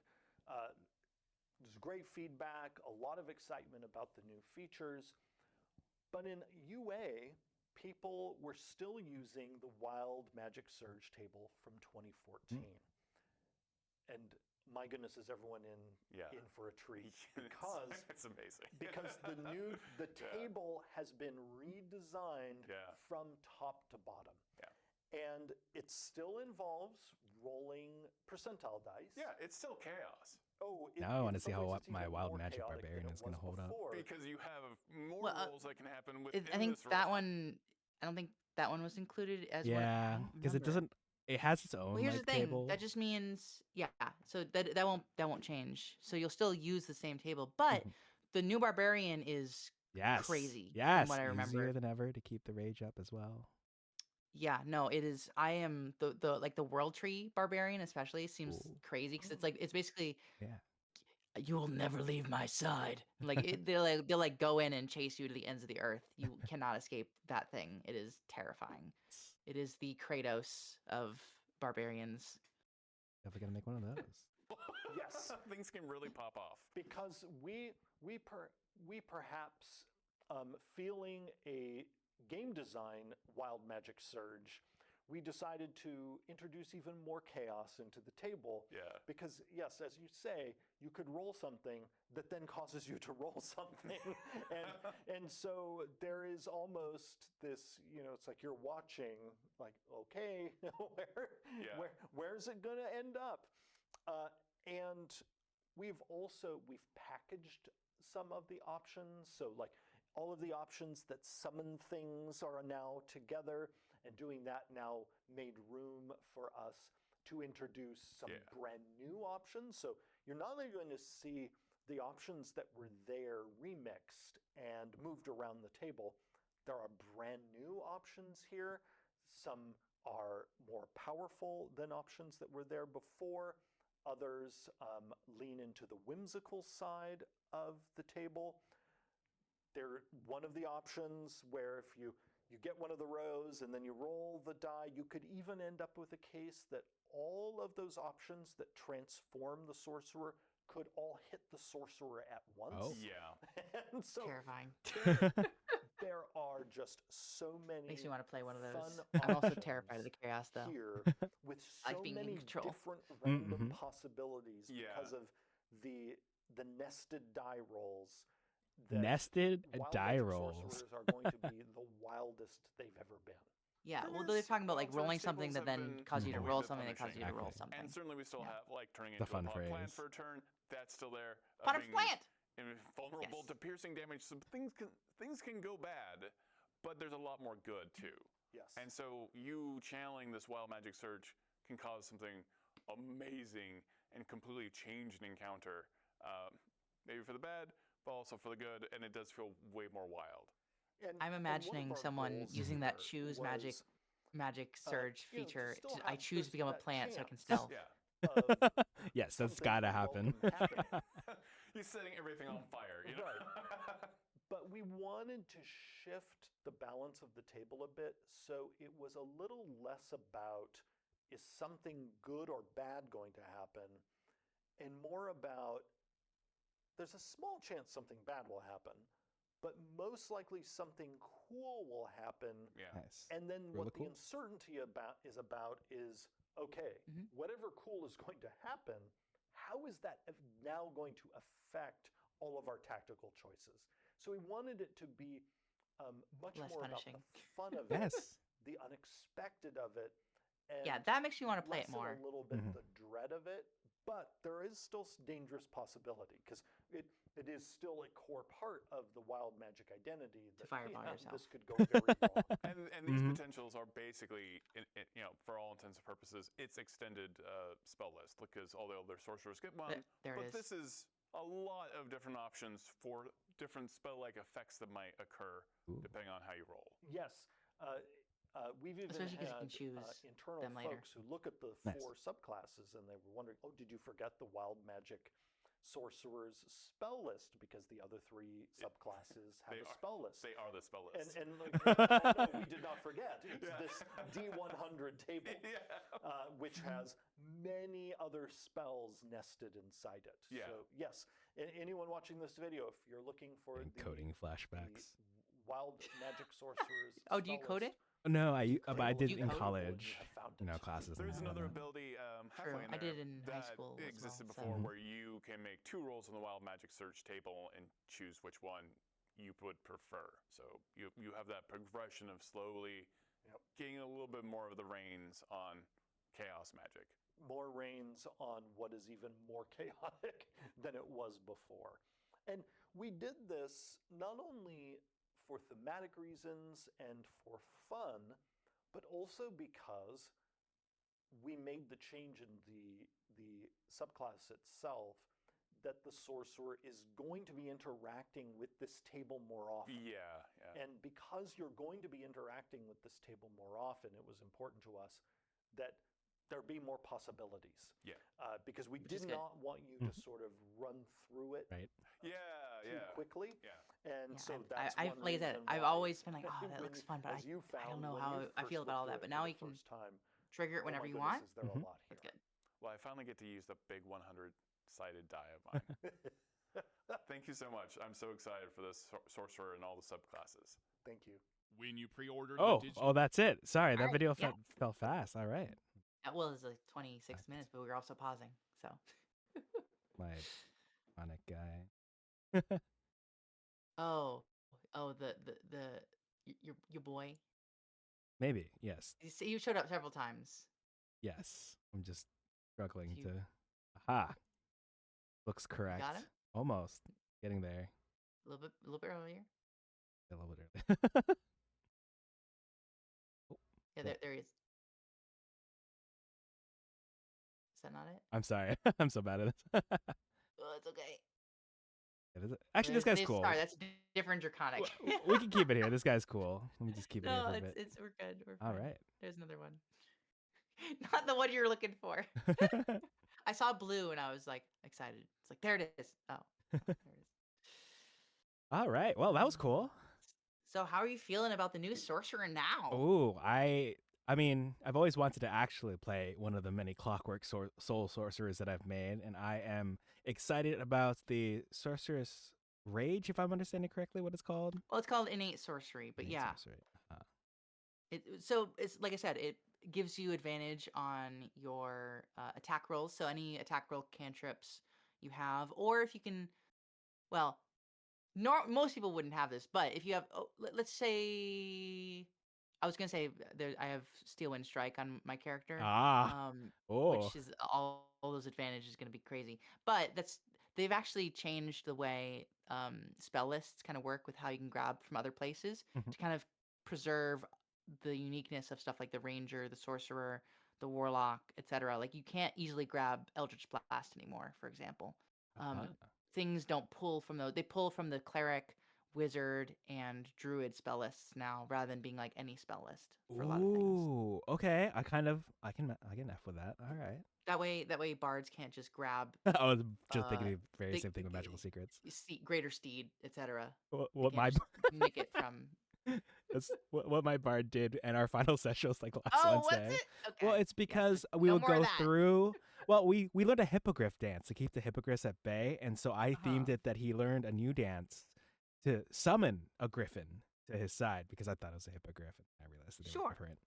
there's great feedback, a lot of excitement about the new features. But in UA, people were still using the Wild Magic Surge table from 2014. And my goodness, is everyone Yeah. in for a treat It's- because it's amazing. because the Yeah. table has been redesigned Yeah. from top to bottom. Yeah. And it still involves rolling percentile dice. Yeah, it's still chaos Oh, Now I want to in see some how ways it's my even wild more magic chaotic than barbarian it is going to was hold up. before. because you have more Well, rolls that can happen within I think this that roll. one. I don't think that one was included as one. I Yeah, don't because it remember. doesn't. It has its own Well, here's like the thing. table. That just means, yeah. So that won't change. So you'll still use the same table, but Mhm. the new barbarian is Yes, crazy. Yes, from what I remember. easier than ever to keep the rage up as well. Yeah, no, it is. I am the like the world tree barbarian, especially seems Ooh. crazy because it's basically Yeah. you will never leave my side. Like they'll like go in and chase you to the ends of the earth. You cannot escape that thing. It is terrifying. It is the Kratos of barbarians. Definitely gonna make one of those. Yes. Things can really pop off. Because we perhaps feeling a game design wild magic surge, we decided to introduce even more chaos into the table. Yeah. Because yes, as you say, you could roll something that then causes you to roll something, and so there is almost this, it's like you're watching, like, okay, where's it gonna end up? And we've packaged some of the options. So like all of the options that summon things are now together, and doing that now made room for us to introduce some brand new options. So you're not only going to see the options that were there remixed and moved around the table, there are brand new options here. Some are more powerful than options that were there before. Others lean into the whimsical side of the table. They're one of the options where if you get one of the rows and then you roll the die, you could even end up with a case that all of those options that transform the sorcerer could all hit the sorcerer at once. Oh. Yeah. And so Terrifying. there are just so many Makes me want to play one of fun those. I'm also options terrified of the chaos, though. here with I like so being in many control. different random Mhm. possibilities Yeah. because of the nested die rolls. That Nested wild die magic rolls. sorcerers are going to be the wildest they've ever been. Yeah, well, they're Previous talking about like wild rolling surge something tables that have then been causes you to Mhm. a roll bit something that causes you to punishing. roll Okay. something. And certainly we still Yeah. have like turning The into a fun pot of plant phrase. for a turn. That's still there. Pot of being plant! Vulnerable Yes. to piercing damage. So things can go bad, but there's a lot more good too. Yes. And so you channeling this wild magic surge can cause something amazing and completely change an encounter. Maybe for the bad, but also for the good, and it does feel way more wild. I'm one of imagining our someone goals using that here choose magic was, surge you know, to feature. still I have choose to become a that plant so I can chance stealth. Yeah. of Yes, that's something gotta happen. unwelcome happening. He's setting everything on fire, you know? Right. But we wanted to shift the balance of the table a bit so it was a little less about is something good or bad going to happen, and more about there's a small chance something bad will happen, but most likely something cool will happen. Yeah. Nice. And then Really what the cool. uncertainty about is okay, Mhm. whatever cool is going to happen, how is that now going to affect all of our tactical choices? So we wanted it to be much Less more punishing. about the fun of Yes. it, the unexpected of it, and Yeah, that makes me want to play it lessen more. a little bit Mhm. the dread of it. But there is still dangerous possibility because it is still a core part of the wild magic identity that fireball yourself. this could go very wrong. And these Mhm. potentials are basically, you know, for all intents and purposes, it's extended spell list because all the other sorcerers get one. There but it is. this is a lot of different options for different spell-like effects that might occur Ooh. depending on how you roll. Yes. We've even Especially 'cause you had can choose internal them later. folks who look at the Nice. 4 subclasses and they were wondering, oh, did you forget the wild magic sorcerer's spell list? Because the other 3 subclasses have a spell list. They are the spell list. And oh, no, we did not forget. It's Yeah. this D100 table, Yeah. which has many other spells nested inside it. Yeah. So yes, anyone watching this video, if you're looking for And the coding flashbacks. wild magic sorcerers. Oh, do you spell code list, it? No, I click but I the did You in code it? college. You have found You know, it. classes. There's and another whatnot. ability True. halfway in I there did in high that school as existed well, before so- where you can make 2 rolls on the wild magic search table and choose which one you would prefer. So you have that progression of slowly Yep. getting a little bit more of the reins on chaos magic. More reins on what is even more chaotic than it was before. And we did this not only for thematic reasons and for fun, but also because we made the change in the subclass itself that the sorcerer is going to be interacting with this table more often. Yeah. And because you're going to be interacting with this table more often, it was important to us that there be more possibilities. Yeah. Because we Which is did good. not want you to sort of run through it Right. too quickly. Yeah. And Yeah, so I've, that's I've one played that. reason I've why always been like, oh, that when looks you- fun, but as you I don't found know when how you I first feel about all looked that. at But it now for you the can first time, trigger it oh whenever my you goodness, want. is there Mhm. a lot That's here. good. Well, I finally get to use the big 100-sided die of mine. Thank you so much. I'm so excited for this sorcerer and all the subclasses. Thank you. When you pre-ordered Oh, the oh, that's it. Sorry, that Alright, video yeah. fell fast. All right, That was like 26 minutes, but we were also pausing. So my iconic guy. oh, your boy. Maybe yes, You showed up several times. yes. I'm just struggling You- to. Aha. Looks correct. got him? Almost getting there. A little bit earlier. A little bit early. Yeah, Yeah. there he is. Is that not it? I'm sorry. I'm so bad at this. Oh, it's okay. It is- Actually, this guy's cool. Sorry, that's different draconic. We can keep it here. This guy's cool. Let me just keep it here No, for a bit. we're good. We're All fine. right. There's another one. Not the one you're looking for. I saw blue and I was like excited. It's like there it is. Oh, there it is. All right. Well, that was cool. So how are you feeling about the new sorcerer now? Oh, I I mean, I've always wanted to actually play one of the many Clockwork Soul sorcerers that I've made, and I am excited about the Sorceress Rage, if I'm understanding correctly what it's called. Well, it's called innate sorcery, but Innate yeah, Sorcery. so it's like I said, it gives you advantage on your attack rolls. So any attack roll cantrips you have, or if you can, well, most people wouldn't have this, but if you have, let's say, I was gonna say I have Steel Wind Strike on my character, Ah, oh, which is all those advantages going to be crazy. But they've actually changed the way spell lists kind of work with how you can grab from other places mhm. to kind of preserve the uniqueness of stuff like the Ranger, the Sorcerer, the Warlock, etc. Like you can't easily grab Eldritch Blast anymore, for example. Ah. Things don't pull from those; they pull from the Cleric, Wizard, and Druid spell lists now, rather than being like any spell list for a lot of things. Ooh, okay. I can F with that. All right. That way, bards can't just grab I was just thinking uh the very the, same thing with Magical Secrets. greater steed, etc. They What can't my just nick it from. that's what my bard did in our final session was like last Oh, what's Wednesday. it? Well, Okay. it's Yes. because we No would more of go that. through. Well, we learned a hippogriff dance to keep the hippogriffs at bay, and so I Uh-huh. themed it that he learned a new dance to summon a griffin to his side because I thought it was a hippogriff, and I realized that they were Sure. different.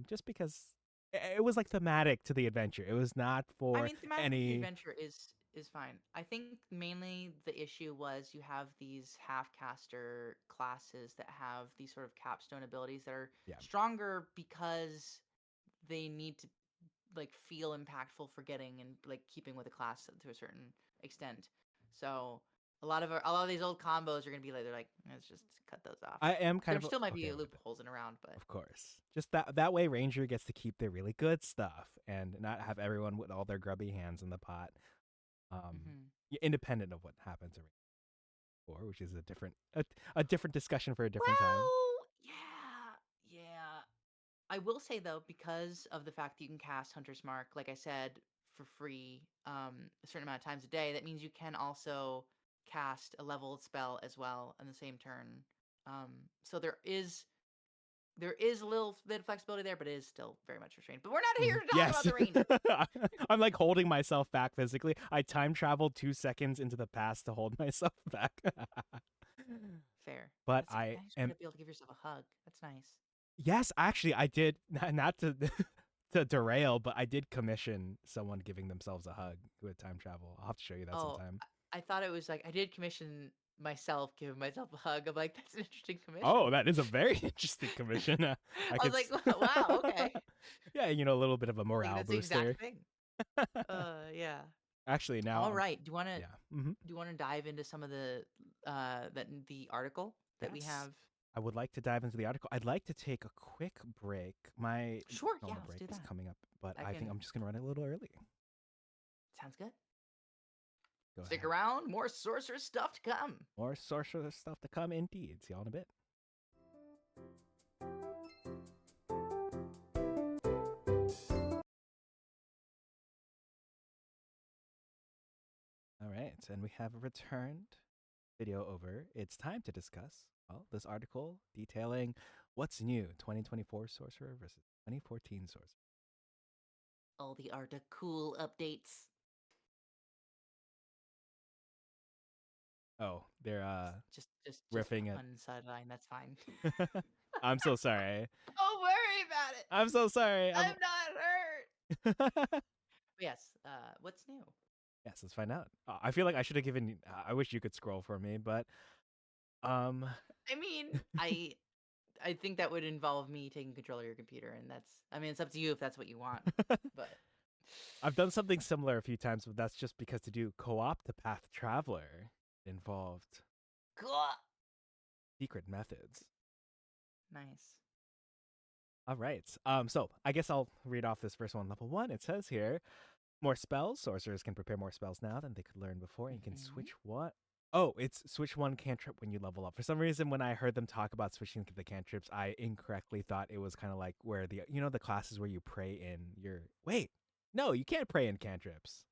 Just because it was like thematic to the adventure. It was not I for mean, thematic of the any. adventure is fine. I think mainly the issue was you have these half caster classes that have these sort of capstone abilities that are Yeah. stronger because they need to like feel impactful for getting and like keeping with a class to a certain extent. So a lot of these old combos are gonna be like they're like let's just cut those off. I am kind There of still might okay be with it. loopholes in around, but Of course. Just that way Ranger gets to keep their really good stuff and not have everyone with all their grubby hands in the pot. hmm Independent of what happens in Ranger 4, which is a different discussion for a different time. well, yeah. I will say though, because of the fact that you can cast Hunter's Mark, like I said, for free, a certain amount of times a day, that means you can also cast a leveled spell as well on the same turn. So there is a little bit of flexibility there, but it is still very much restrained. But we're not here to talk about Yes. the Ranger. I'm like holding myself back physically. I time traveled 2 seconds into the past to hold myself back. Fair. But That's I nice way am to be able to give yourself a hug. That's nice. yes, actually I did not to to derail, but I did commission someone giving themselves a hug with time travel. I'll have to show you that Oh, sometime. I thought it was like I did commission myself giving myself a hug. I'm like, that's an interesting Oh, commission. that is a very interesting commission. I I was could like, wow, okay. yeah, a little bit of a Like morale that's the booster. exact thing. Yeah. Actually, now All right. Do you want to yeah. Hmm. do you want to dive into some of the article that we Yes. have? I would like to dive into the article. I'd like to take a quick break. My Sure. Yeah, normal let's break do is that. coming up, but I I think can. I'm just going to run a little early. Sounds good. Go Stick ahead. around. More sorcerer stuff to come. More sorcerer stuff to come indeed. See y'all in a bit. All right, and we have returned video over. It's time to discuss, well, this article detailing what's new 2024 Sorcerer versus 2014 Sorcerer. All the art of cool updates. Oh, they're Just riffing at. pun sideline. That's fine. I'm so sorry. Don't worry about it. I'm so sorry. I'm not hurt. Yes, Yes. What's new? let's find out. I feel like I should have given. I wish you could scroll for me, but um, I mean, I think that would involve me taking control of your computer, and I mean, it's up to you if that's what you want. But I've done something similar a few times, but that's just because to do co-op to Path Traveler involved cool. secret methods. Nice. All right. So I guess I'll read off this first one. Level 1. It says here, more spells. Sorcerers can prepare more spells now than they could learn before. And you can switch what? Oh, it's switch one cantrip when you level up. For some reason, when I heard them talk about switching the cantrips, I incorrectly thought it was kind of like where the classes where you pray in your. Wait, no, you can't pray in cantrips.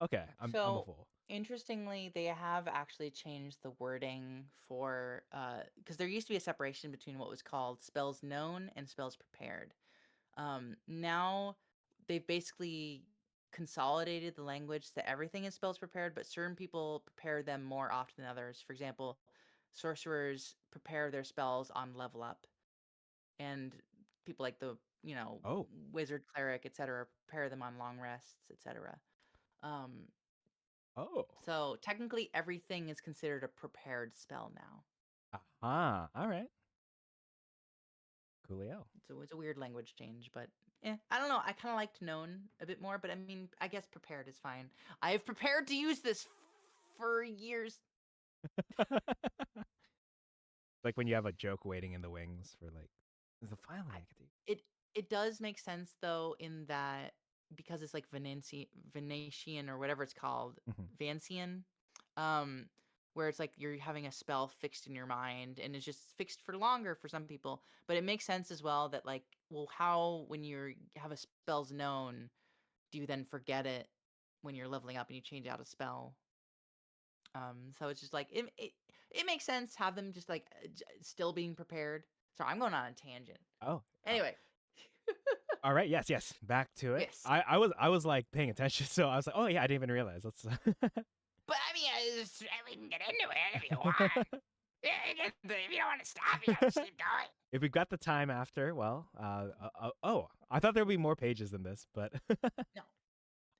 Okay, I'm a So fool. interestingly, they have actually changed the wording for because there used to be a separation between what was called spells known and spells prepared. Now they've basically consolidated the language that everything is spells prepared, but certain people prepare them more often than others. For example, sorcerers prepare their spells on level up, and people like the Oh. wizard, cleric, etc. prepare them on long rests, etc. Um, Oh. so technically, everything is considered a prepared spell now. Aha. All right. Coolio. So it's a weird language change, but I don't know. I kind of liked known a bit more, but I mean, I guess prepared is fine. I have prepared to use this for years. Like when you have a joke waiting in the wings for like, is the finally I I, get to. it it does make sense though in that because it's like Venetian or whatever it's called, Mhm. Vancian, um, where it's like you're having a spell fixed in your mind and it's just fixed for longer for some people. But it makes sense as well that like, well, how when you have a spell's known, do you then forget it when you're leveling up and you change out a spell? So it's just like it makes sense have them just like still being prepared. Sorry, I'm going on a tangent. Oh. Anyway, All right. Yes. Yes. Back to it. yes. I was like paying attention, so I was like, oh yeah, I didn't even realize. Let's. But I mean, we can get into it if you want. If you don't want to stop, you gotta keep going. If we've got the time after, well, oh, I thought there would be more pages than this, but No.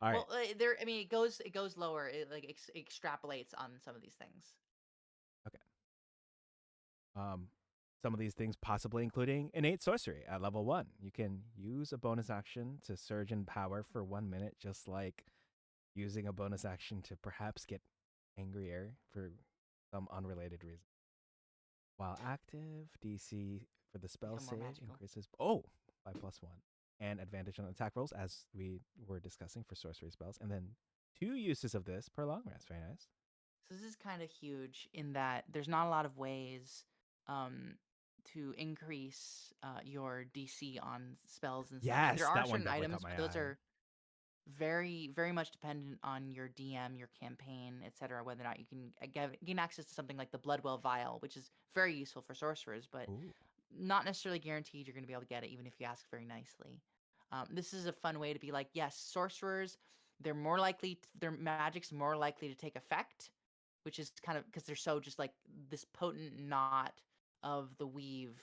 all right. Well, there. I mean, it goes lower. It like extrapolates on some of these things. Okay. Some of these things possibly including innate sorcery at level 1. You can use a bonus action to surge in power for 1 minute, just like using a bonus action to perhaps get angrier for some unrelated reason. While active, DC for the spell Become more save magical. increases by +1, and advantage on attack rolls, as we were discussing for sorcery spells. And then 2 uses of this per long rest. Very nice. So this is kind of huge in that there's not a lot of ways um, to increase your DC on spells and such. There Yes, are that one certain definitely caught items, but my those eye. are very, very much dependent on your DM, your campaign, etc. Whether or not you can gain access to something like the Bloodwell Vial, which is very useful for sorcerers, but Ooh. not necessarily guaranteed you're going to be able to get it, even if you ask very nicely. This is a fun way to be like, yes, sorcerers, their magic's more likely to take effect, which is kind of because they're so just like this potent knot of the weave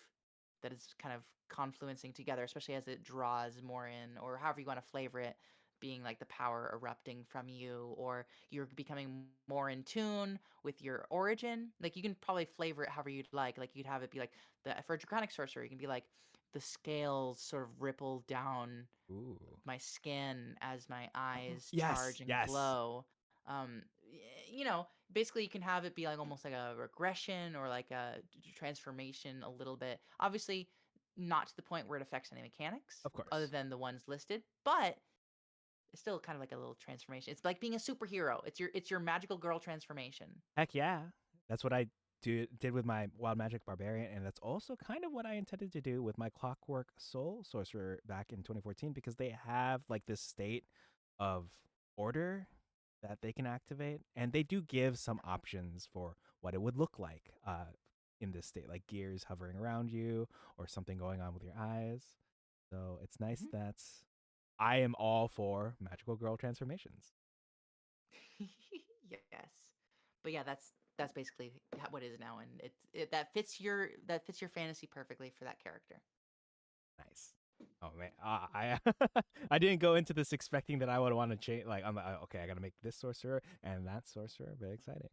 that is kind of confluencing together, especially as it draws more in, or however you want to flavor it, being like the power erupting from you, or you're becoming more in tune with your origin. Like you can probably flavor it however you'd like. Like you'd have it be like for a draconic sorcerer, you can be like the scales sort of ripple down Ooh. my skin as my eyes Yes, charge and yes. glow. Basically you can have it be like almost like a regression or like a transformation a little bit. Obviously, not to the point where it affects any mechanics Of other course. than the ones listed, but it's still kind of like a little transformation. It's like being a superhero. It's your magical girl transformation. Heck yeah. That's what I did with my Wild Magic Barbarian, and that's also kind of what I intended to do with my Clockwork Soul Sorcerer back in 2014, because they have like this state of order that they can activate, and they do give some options for what it would look like in this state, like gears hovering around you or something going on with your eyes. So it's nice Mhm. that I am all for magical girl transformations. Yes, but yeah, that's basically what it is now, and that fits your fantasy perfectly for that character. Nice. Oh man, I I didn't go into this expecting that I would want to change. Like I'm like, okay, I got to make this sorcerer and that sorcerer. Very exciting.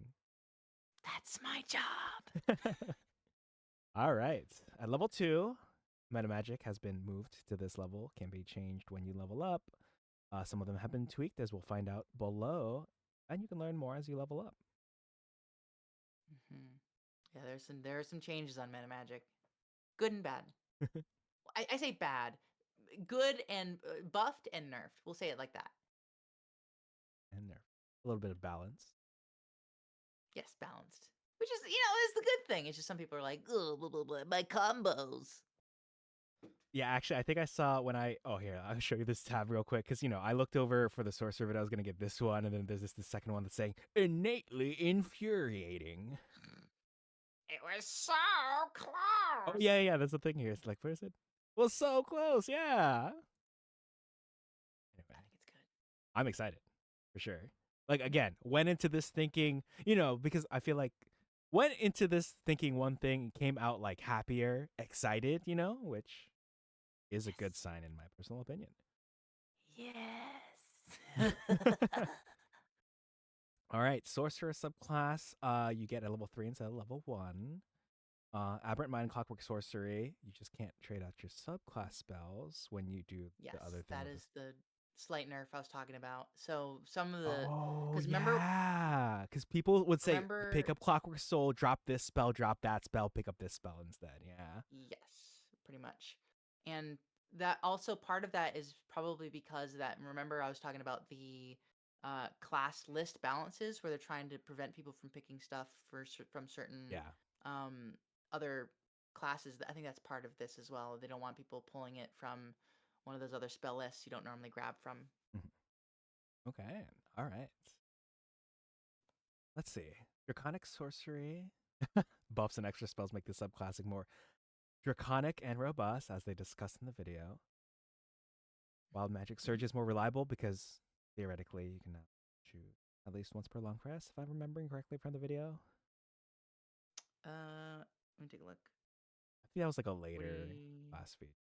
That's my job. All right, at level 2, meta magic has been moved to this level. Can be changed when you level up. Some of them have been tweaked, as we'll find out below, and you can learn more as you level up. Hmm. Yeah, there are some changes on meta magic, good and bad. I say bad, good and buffed and nerfed. We'll say it like that. And there, a little bit of balance. Yes, balanced. Which is the good thing. It's just some people are like, oh, blah, blah, blah, my combos. Yeah, actually, I think I saw when oh, here, I'll show you this tab real quick. Because, I looked over for the sorcerer, but I was going to get this one. And then there's the second one that's saying, innately infuriating. It was so Oh, close. yeah, yeah, that's the thing here. It's like, where is it? was so close. Yeah. I Anyway, think it's good. I'm excited for sure. Like again, went into this thinking, you know, because I feel like went into this thinking one thing, came out like happier, excited, you know, which is a good Yes. sign in my personal opinion. Yes. All right, sorcerer subclass. You get a level 3 instead of level 1. Aberrant Mind, Clockwork Sorcery. You just can't trade out your subclass spells when you do Yes, the other thing that with is the slight nerf I was talking about. So some of the, Oh because remember, yeah, because people would say pick remember, up Clockwork Soul, drop this spell, drop that spell, pick up this spell instead. Yeah. yes, pretty much. And that also part of that is probably because of that. Remember, I was talking about the class list balances where they're trying to prevent people from picking stuff from certain Yeah. um, other classes. I think that's part of this as well. They don't want people pulling it from one of those other spell lists you don't normally grab from. Mhm. Okay. All right. Let's see. Draconic Sorcery. Buffs and extra spells make the subclassic more draconic and robust, as they discussed in the video. Wild Magic Surge is more reliable because theoretically you can now shoot at least once per long rest, if I'm remembering correctly from the video. Let me take a look. I think that was like a later 40. class feat.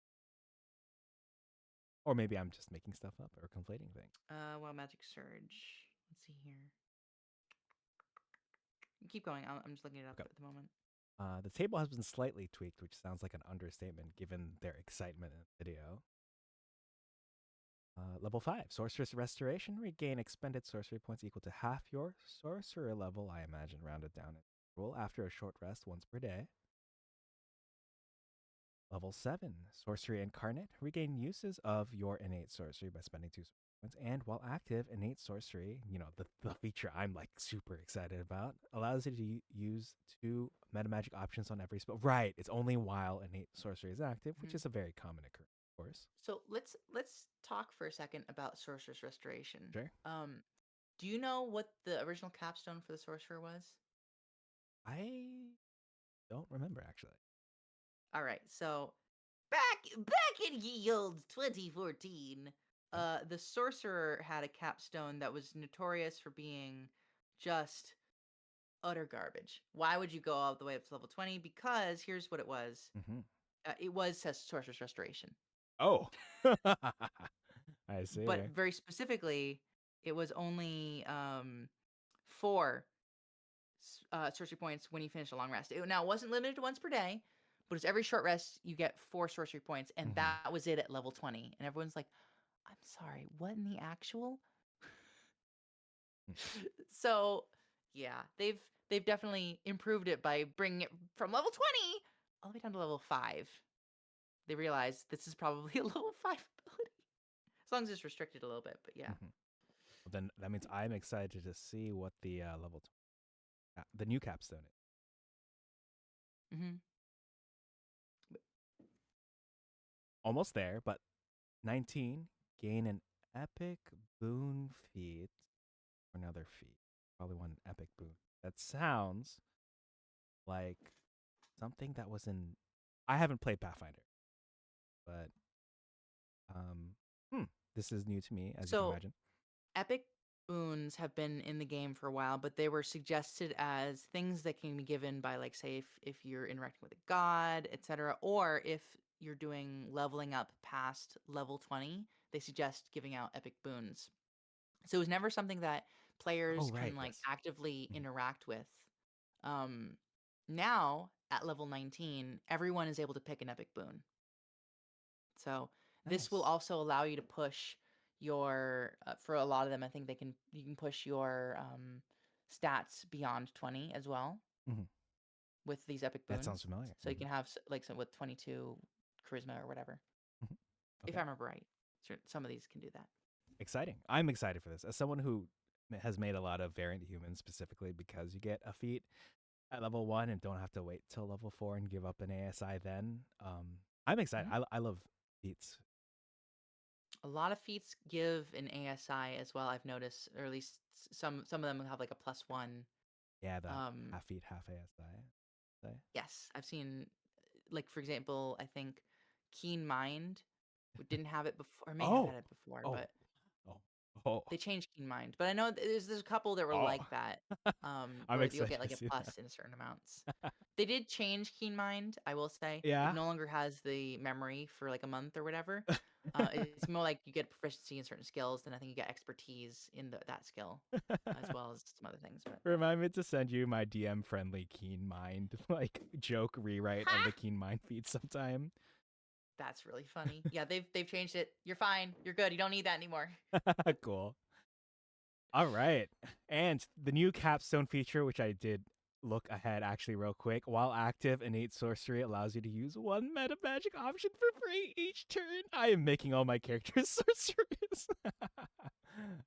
Or maybe I'm just making stuff up or conflating things. Wild Magic Surge. Let's see here. Keep going. I'm just looking it up Okay. at the moment. The table has been slightly tweaked, which sounds like an understatement given their excitement in the video. Level 5, Sorceress Restoration. Regain expended sorcery points equal to half your sorcerer level, I imagine rounded down at rule, after a short rest once per day. Level 7, Sorcery Incarnate. Regain uses of your innate sorcery by spending 2 sorcery points. And while active, innate sorcery, you know, the feature I'm like super excited about, allows you to use 2 meta magic options on every spell. Right, it's only while innate sorcery is active, which Mhm. is a very common occurrence, of course. So let's talk for a second about Sorcerer's Restoration. Sure. Do you know what the original capstone for the Sorcerer was? I don't remember actually. All right, so back in ye old 2014, Okay. the Sorcerer had a capstone that was notorious for being just utter garbage. Why would you go all the way up to level 20? Because here's what it was. Mm-hmm. It was Sorcerer's Restoration. Oh, I see. But very specifically, it was only 4 sorcery points when you finish a long rest. Now, it wasn't limited to once per day, but it's every short rest you get 4 sorcery points, and Mm-hmm. that was it at level 20. And everyone's like, "I'm sorry, what in the actual?" So, yeah, they've definitely improved it by bringing it from level 20 all the way down to level 5. They realized this is probably a level 5 ability, as long as it's restricted a little bit. But yeah. Mm-hmm. Well, then that means I'm excited to see what the the new capstone is. Hmm. Almost there, but 19, gain an epic boon feat. Or another feat. Probably one epic boon. That sounds like something that was in. I haven't played Pathfinder, but um, hmm, this is new to me, as you can So imagine. epic boons have been in the game for a while, but they were suggested as things that can be given by, like, say, if you're interacting with a god, etc., or if you're doing leveling up past level 20, they suggest giving out epic boons. So it was never something that Oh, players right. can like Yes. actively Mhm. interact with. Um, Now at level 19, everyone is able to pick an epic boon. So this will Nice. also allow you to push your for a lot of them. I think you can push your stats beyond 20 as well Hmm. with these epic That sounds boons. familiar. So you can have like some with 22 charisma or whatever, Mhm. if Okay. I remember right. Some of these can do that. Exciting. I'm excited for this. As someone who has made a lot of variant humans specifically because you get a feat at level 1 and don't have to wait till level 4 and give up an ASI then. I'm excited. Mhm. I love feats. A lot of feats give an ASI as well, I've noticed, or at least some of them have like a +1. Yeah, the Um, half feat, half ASI. Say. yes, I've seen, like for example, I think Keen Mind. We didn't have it before, or may have Oh, had it before, oh, but oh, oh, they changed Keen Mind. But I know there's a couple that were oh. like that, I'm where you'll excited get to like a see plus in certain amounts. They did change Keen Mind, I will say. It Yeah. no longer has the memory for like a month or whatever. It's more like you get proficiency in certain skills, then I think you get expertise in that skill, as well as some other things. But Remind me to send you my DM friendly Keen Mind like joke rewrite of the Keen Mind feed sometime. that's really funny. Yeah, they've changed it. You're fine. You're good. You don't need that anymore. Cool. All right. And the new capstone feature, which I did look ahead actually real quick. While active, innate sorcery allows you to use one meta magic option for free each turn. I am making all my characters sorcerers.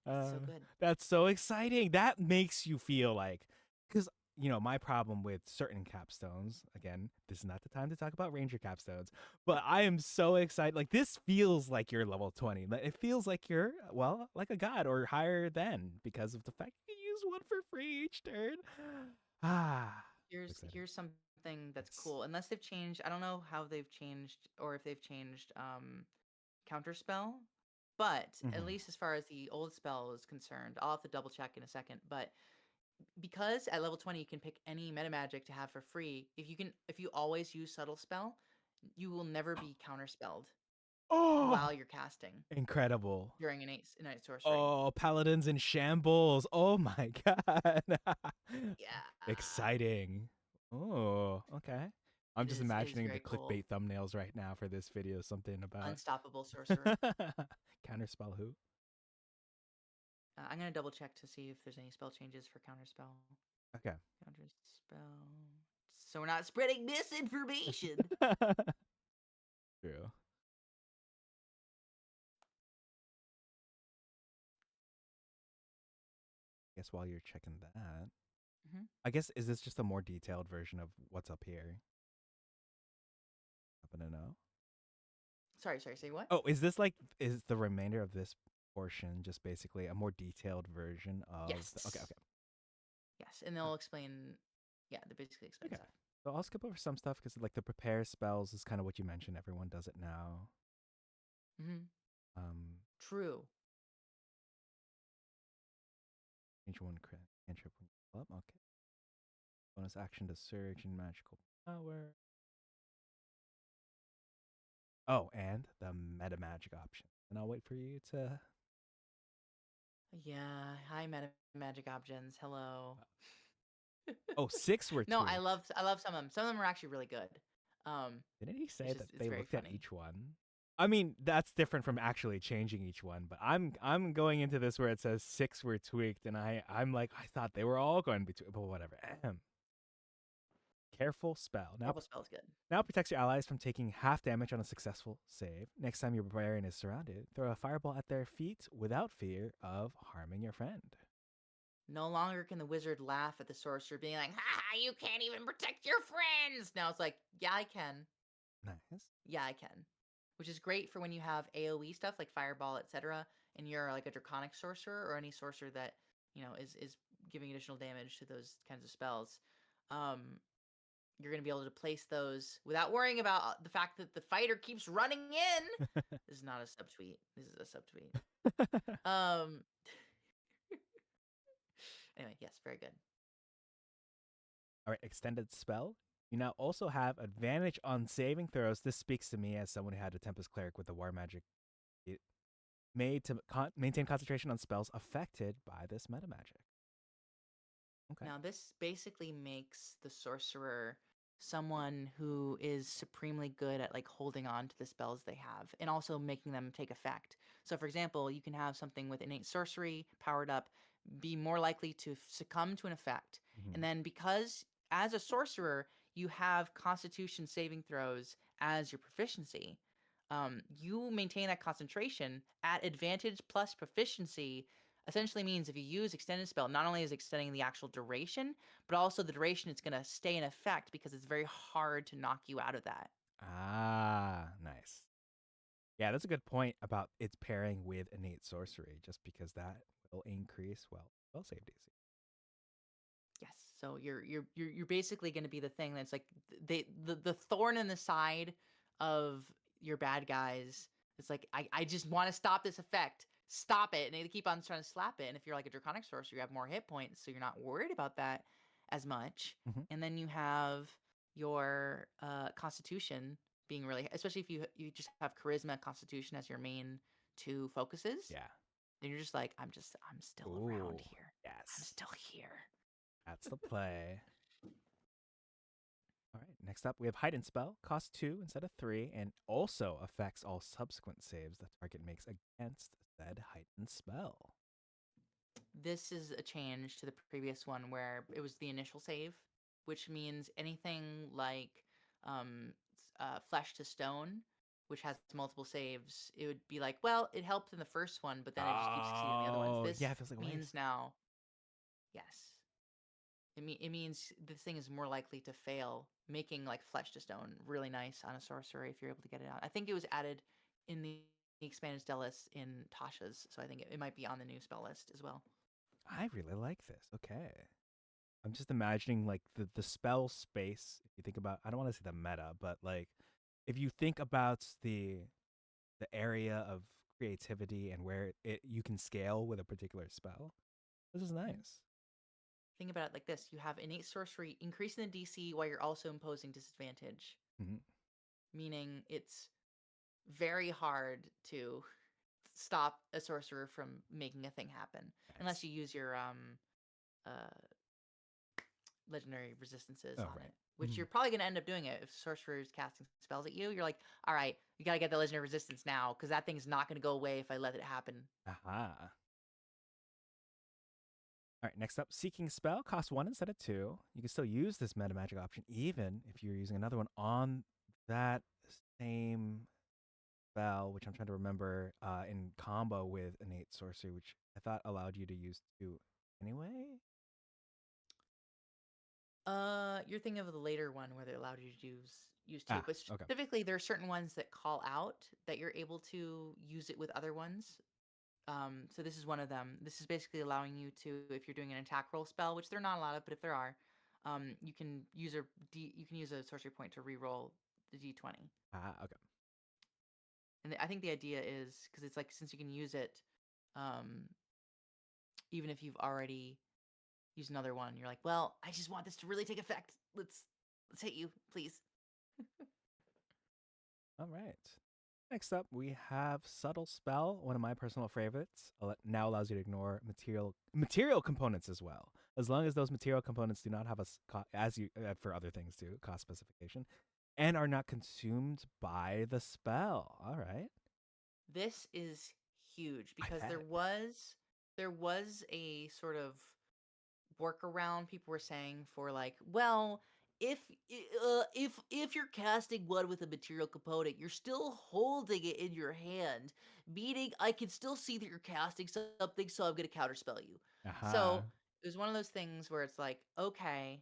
That's so good. That's so exciting. That makes you feel like, because my problem with certain capstones, again, this is not the time to talk about ranger capstones, but I am so excited. Like, this feels like you're level 20. It feels like you're, well, like a god or higher than, because of the fact you can use one for free each turn. Exciting. Here's something that's It's cool. Unless they've changed, I don't know how they've changed or if they've changed counterspell, but at Mhm. least as far as the old spell is concerned, I'll have to double check in a second. But because at level 20 you can pick any meta magic to have for free, if you always use subtle spell, you will never be counterspelled Oh, while you're casting incredible. during innate sorcery. Oh, paladins in shambles. Oh my god. Yeah. Exciting. Oh, okay. I'm just It is imagining the very cool. clickbait thumbnails right now for this video. Something about Unstoppable sorcerer. counterspell who? I'm gonna double check to see if there's any spell changes for counterspell. Okay. Counterspell. So we're not spreading misinformation. True. I guess while you're checking that, hmm I guess is this just a more detailed version of what's up here? Happen to know? Sorry, say what? Oh, is the remainder of this portion just basically a more detailed version of okay, Yes. okay. Yes, and they'll explain. Yeah, they basically explain Okay. stuff. So I'll skip over some stuff because like the prepare spells is kind of what you mentioned. Everyone does it now. hmm Um, True. change one crit cantrip when you level up. Okay. Bonus action to surge in magical power. Oh, and the meta magic option. And I'll wait for you to. Yeah. Hi, magic options. Hello. Oh, six were No, tweaked. I love some of them. Some of them are actually really good. Didn't he say It's that just it's they very looked at funny. each one? I mean, that's different from actually changing each one, but I'm going into this where it says six were tweaked, and I'm like I thought they were all going to be tweaked, but whatever. Ahem. Careful spell. Purple spell is good. Now protects your allies from taking half damage on a successful save. Next time your barbarian is surrounded, throw a fireball at their feet without fear of harming your friend. No longer can the wizard laugh at the sorcerer, being like, "Ha ha! You can't even protect your friends." Now it's like, yeah, I can. Nice. Yeah, I can. Which is great for when you have AoE stuff like fireball, etc., and you're like a draconic sorcerer or any sorcerer that, is giving additional damage to those kinds of spells. Um you're going to be able to place those without worrying about the fact that the fighter keeps running in. This is not a subtweet. This is a subtweet. Um anyway, yes, very good. All right, extended spell. You now also have advantage on saving throws. This speaks to me as someone who had a Tempest Cleric with the War Magic. It made to maintain concentration on spells affected by this meta magic. Okay. Now, this basically makes the sorcerer someone who is supremely good at like holding on to the spells they have and also making them take effect. So, for example, you can have something with innate sorcery powered up be more likely to succumb to an effect. Mhm. And then, because as a sorcerer, you have constitution saving throws as your proficiency, you maintain that concentration at advantage plus proficiency essentially means if you use extended spell, not only is extending the actual duration, but also the duration it's going to stay in effect because it's very hard to knock you out of that. Ah, nice. Yeah, that's a good point about its pairing with innate sorcery, just because that will increase well save DC. Yes. So you're basically going to be the thing that's like the thorn in the side of your bad guys. It's like I just want to stop this effect. Stop it. And they keep on trying to slap it. And if you're like a draconic sorcerer, you have more hit points, so you're not worried about that as much. Mhm. And then you have your constitution being really, especially if you just have charisma and constitution as your main two focuses. Yeah. Then you're just like, I'm still around Ooh, here. I'm yes. still here. That's the play. All right. Next up, we have Heightened Spell. Costs 2 instead of 3, and also affects all subsequent saves the target makes against said heightened spell. This is a change to the previous one where it was the initial save, which means anything like Flesh to Stone, which has multiple saves, it would be like, well, it helped in the first one, but then it just keeps succeeding in the other ones. Oh, This yeah, it feels like a waste. means now, yes, it means this thing is more likely to fail, making like Flesh to Stone really nice on a sorcerer if you're able to get it out. I think it was added in the expanded spell list in Tasha's, so I think it might be on the new spell list as well. I really like this. Okay. I'm just imagining like the spell space. If you think about, I don't want to say the meta, but like if you think about the area of creativity and where it you can scale with a particular spell, this is nice. Think about it like this: you have innate sorcery increasing the DC while you're also imposing disadvantage, Mhm. meaning it's very hard to stop a sorcerer from making a thing happen Nice. unless you use your uh legendary resistances Oh, on right. it, which Mhm. you're probably going to end up doing it if sorcerer is casting spells at you. You're like, all right, you got to get the legendary resistance now because that thing's not going to go away if I let it happen. Aha. All right, next up, Seeking Spell costs 1 instead of 2. You can still use this meta magic option even if you're using another one on that same spell, which I'm trying to remember, in combo with Innate Sorcery, which I thought allowed you to use 2 anyway. You're thinking of the later one where they allowed you to use two, Ah, but okay. specifically there are certain ones that call out that you're able to use it with other ones. So this is one of them. This is basically allowing you to, if you're doing an attack roll spell, which there are not a lot of, but if there are, you can use you can use a sorcery point to re-roll the d20. Ah, okay. And I think the idea is because it's like since you can use it, um, even if you've already used another one, you're like, well, I just want this to really take effect. Let's hit you, please. All right. Next up, we have Subtle Spell, one of my personal favorites. Now allows you to ignore material components as well, as long as those material components do not have as you for other things too, cost specification, and are not consumed by the spell. All right. This is huge I because bet. there was a sort of workaround people were saying for like, well, if you're casting one with a material component, you're still holding it in your hand, meaning I can still see that you're casting something, so I'm gonna counterspell you. Aha. So it was one of those things where it's like, okay,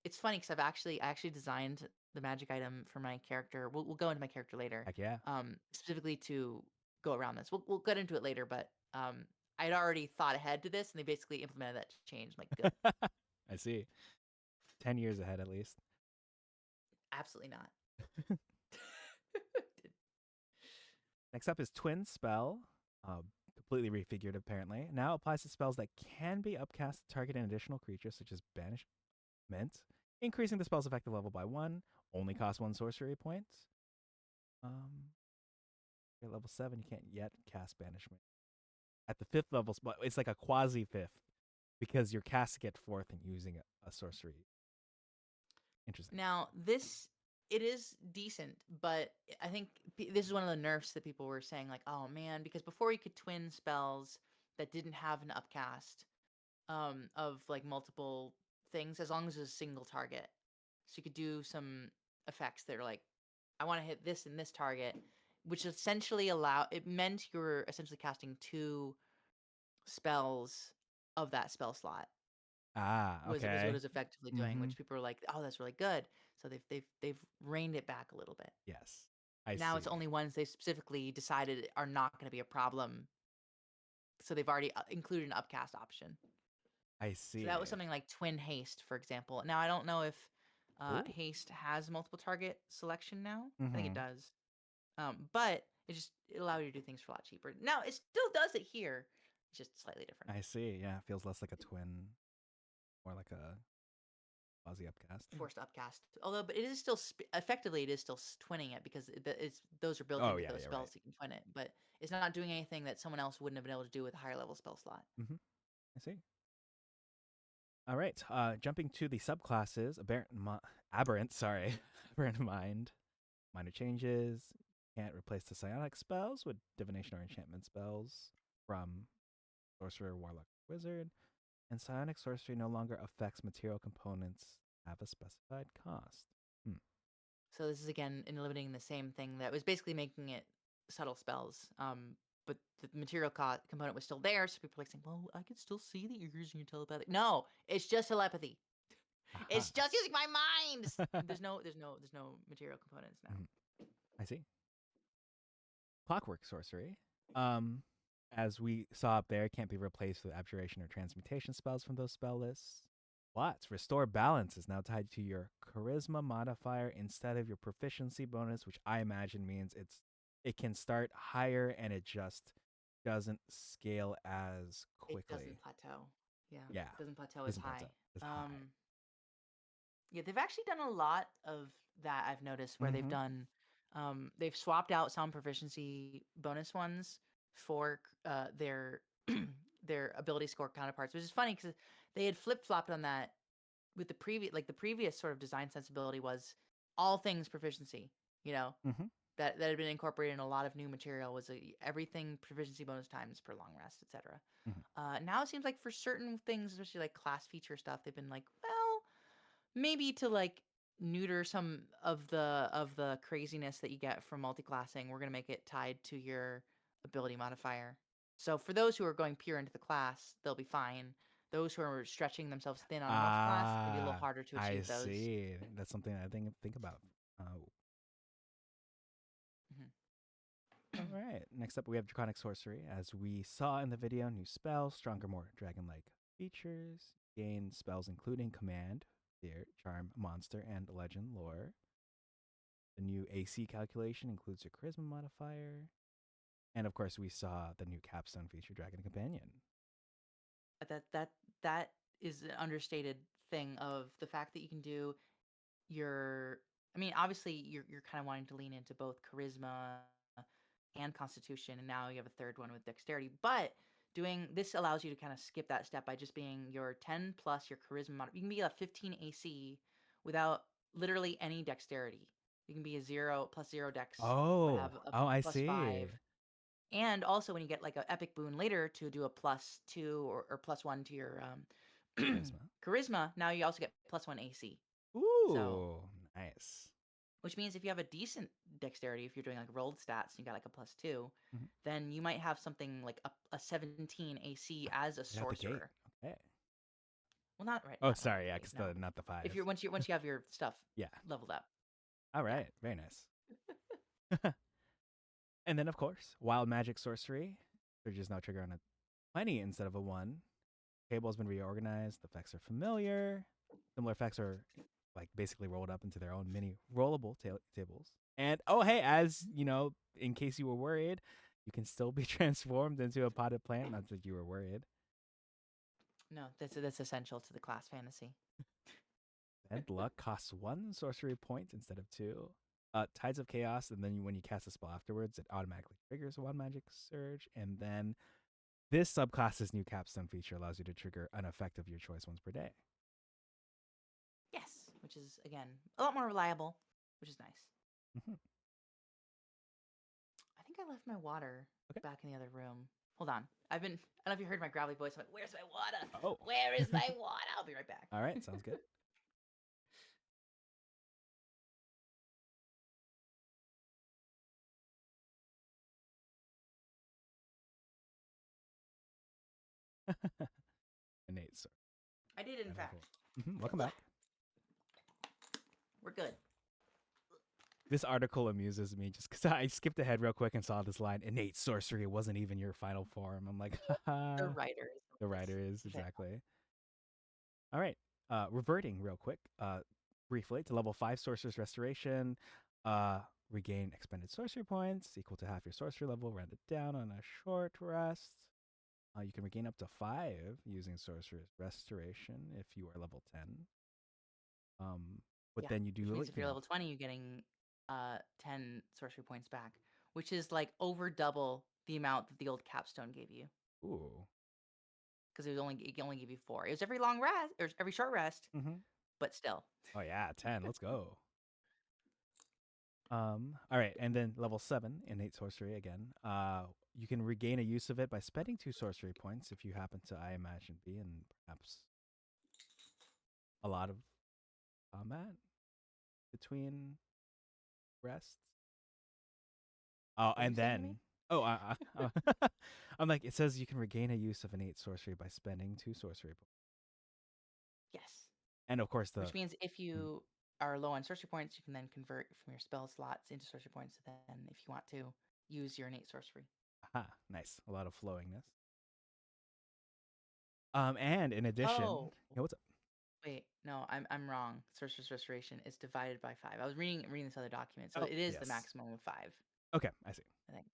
it's funny because I actually designed the magic item for my character. We'll go into my character later, Heck yeah. specifically to go around this. We'll get into it later, but I'd already thought ahead to this, and they basically implemented that change. I'm like, good. I see. 10 years ahead at least. Absolutely not. Next up is Twin Spell. Completely refigured apparently. Now applies to spells that can be upcast to target an additional creature, such as Banishment, increasing the spell's effective level by 1. Only costs 1 sorcery point. At level 7, you can't yet cast Banishment. At the 5th level, it's like a quasi 5th because you're casting it 4th and using a sorcery. Interesting. Now, this it is decent, but I think this is one of the nerfs that people were saying, like, oh man, because before you could twin spells that didn't have an upcast of like multiple things, as long as it was a single target. So you could do some effects that are like, I want to hit this and this target, which essentially it meant you were essentially casting two spells of that spell slot. Ah, Was what it okay. was effectively doing, Mm-hmm. which people were like, "Oh, that's really good." So they've reined it back a little bit. Yes. I Now see. it's only ones they specifically decided are not going to be a problem. So they've already included an upcast option. I So that was see. something like Twin Haste, for example. Now I don't know if Oh. Haste has multiple target selection now. I think it Mm-hmm. does. But it allowed you to do things for a lot cheaper. Now it still does it here, it's just slightly different. I see. Yeah, it feels less like a twin, more like a quasi upcast. Forced upcast. Although, but it is still effectively it is still twinning it because it's those are built Oh into yeah, those yeah, spells right. you can twin it. But it's not doing anything that someone else wouldn't have been able to do with a higher level spell slot. Mm-hmm. I see. All right. Jumping to the subclasses, aberrant. Sorry, aberrant mind. Minor changes. Can't replace the psionic spells with divination or enchantment spells from sorcerer, warlock, wizard. And psionic sorcery no longer affects material components have a specified cost. So this is again eliminating the same thing that was basically making it subtle spells. But the material component was still there, so people are like saying, "Well, I can still see that you're using your telepathic." No, it's just telepathy. It's just using my mind. There's no material components now. I see. Clockwork sorcery. As we saw up there, can't be replaced with abjuration or transmutation spells from those spell lists. But restore balance is now tied to your charisma modifier instead of your proficiency bonus, which I imagine means it can start higher and it just doesn't scale as It quickly. doesn't plateau. Yeah. Yeah. It doesn't plateau as high. As high. Yeah, they've actually done a lot of that. I've noticed where Mhm. they've swapped out some proficiency bonus ones for their their ability score counterparts, which is funny because they had flip flopped on that with the previous sort of design sensibility was all things proficiency. You know Mhm. that had been incorporated in a lot of new material was everything proficiency bonus times per long rest, etc. Mhm. Now it seems like for certain things, especially like class feature stuff, they've been like, well, maybe to like neuter some of the craziness that you get from multiclassing, we're going to make it tied to your ability modifier. So for those who are going pure into the class, they'll be fine. Those who are stretching themselves thin on a multiclass, it'll be a little harder to I achieve those. see. That's something I think about. All right. Next up, we have Draconic Sorcery. As we saw in the video, new spells, stronger, more dragon-like features, gain spells including Command, Fear, Charm, Monster, and Legend lore. The new AC calculation includes your Charisma modifier. And of course, we saw the new capstone feature, Dragon Companion. That is an understated thing of the fact that you can do your I mean, obviously you're kind of wanting to lean into both charisma and constitution, and now you have a third one with dexterity. But doing this allows you to kind of skip that step by just being your 10 plus your charisma you can be a 15 AC without literally any dexterity. You can be a 0 plus 0 dex, but have a I plus see. 5. And also when you get like an epic boon later to do a +2 or +1 to your Charisma. charisma, now you also get +1 AC. So Ooh, nice. which means if you have a decent dexterity, if you're doing like rolled stats and you got like a +2, Mhm. then you might have something like a 17 AC as a Right out the gate. sorcerer. Okay. Well, not right. Oh, Not right out sorry. the Yeah, gate, because no. not the five. If you're once you have your stuff Yeah. leveled up. All Yeah. right. Very nice. And then, of course, Wild Magic Sorcery. Surges now trigger on a 20 instead of a 1. Table has been reorganized. The effects are familiar. Similar effects are like basically rolled up into their own mini rollable tables. And oh, hey, as you know, in case you were worried, you can still be transformed into a potted plant. Not that you were worried. No, that's essential to the class fantasy. And luck costs 1 sorcery point instead of 2. Tides of Chaos, and then when you cast a spell afterwards, it automatically triggers a Wild Magic Surge. And then this subclass's new capstone feature allows you to trigger an effect of your choice once per day. Yes, which is again a lot more reliable, which is nice. Mm-hmm. I think I left my water Okay. back in the other room. Hold on. I don't know if you heard my gravelly voice. I'm like, where's my water? Oh. Where is my water? I'll be right back. All right, sounds good. Innate, sir. I did, in fact. Welcome back. We're good. This article amuses me just because I skipped ahead real quick and saw this line, innate sorcery wasn't even your final form. I'm like, The writer. The writer is, exactly. All right. Reverting real quick, briefly to level 5 Sorcerer's Restoration. regain expended sorcery points equal to half your sorcery level, rounded down on a short rest. You can regain up to 5 using Sorcerer's Restoration if you are level 10. But Yeah, then you which do, means if you're level 20, you're getting 10 sorcery points back, which is like over double the amount that the old capstone gave you. ooh. Because it can only give you 4. It was every long rest or every short rest, Mm-hmm. but still. Oh yeah, 10. Let's go. All right, and then level 7, innate sorcery again. You can regain a use of it by spending 2 sorcery points if you happen to, I imagine, be in perhaps a lot of combat between rests. Oh, What were you and saying to me? then I'm like, it says you can regain a use of innate sorcery by spending 2 sorcery points, Yes. and of course the Which means if mm, you are low on sorcery points, you can then convert from your spell slots into sorcery points. Then, if you want to, use your innate sorcery. aha, nice, a lot of flowingness. And in addition, Oh, yeah, what's up? wait, no, I'm wrong. Sorcerer's Restoration is divided by 5. I was reading this other document, so Oh, it is the yes. maximum of 5. Okay, I see. I think.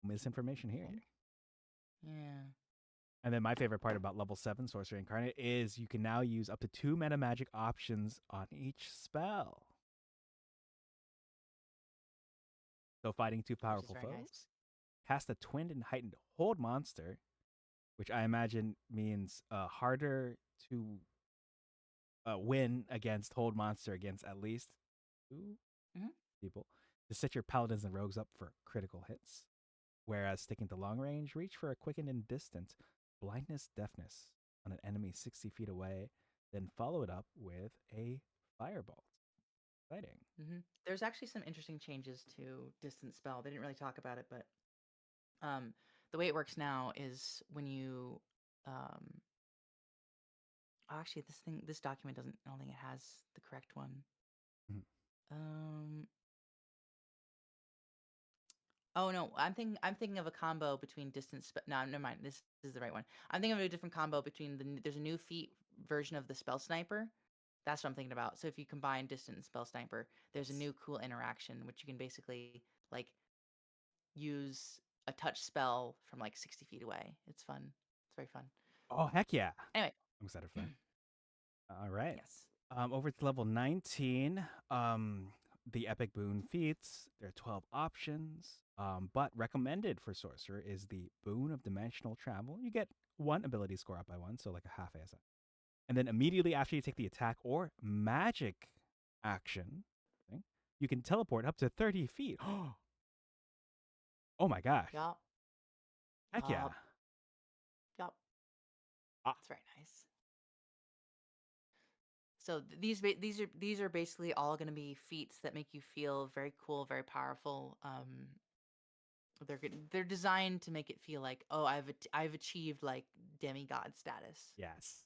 Misinformation here. Okay. Yeah. And then my favorite part about level 7 Sorcery Incarnate is you can now use up to 2 meta magic options on each spell. So fighting 2 Which is powerful very nice. foes, cast a twinned and heightened hold monster, which I imagine means harder to win against hold monster against at least 2 Hmm. people to set your paladins and rogues up for critical hits. Whereas sticking to long range, reach for a quickened and distant blindness deafness on an enemy 60 feet away, then follow it up with a firebolt. Exciting. There's actually some interesting changes to Distant Spell. They didn't really talk about it, but um, the way it works now is when you um, actually this document doesn't. I don't think it has the correct one. Mhm. Um, oh no, I'm thinking of a combo between No, never mind. This is the right one. I'm thinking of a different combo between there's a new feat version of the Spell Sniper. That's what I'm thinking about. So if you combine Distant and Spell Sniper, there's a Yes. new cool interaction which you can basically like use a touch spell from like 60 feet away. It's fun. It's very fun. Oh, heck yeah. Anyway, I'm excited for that. All right. yes. Over to level 19. The epic boon feats. There are 12 options. But recommended for sorcerer is the boon of dimensional travel. You get 1 ability score up by 1, so like a half ASI. And then immediately after you take the attack or magic action, okay, you can teleport up to 30 feet. Oh my gosh. Yup. Heck yeah. Yup. Yup. Ah, It's very nice. So these are basically all going to be feats that make you feel very cool, very powerful. They're designed to make it feel like, oh, I've achieved like demigod status. yes.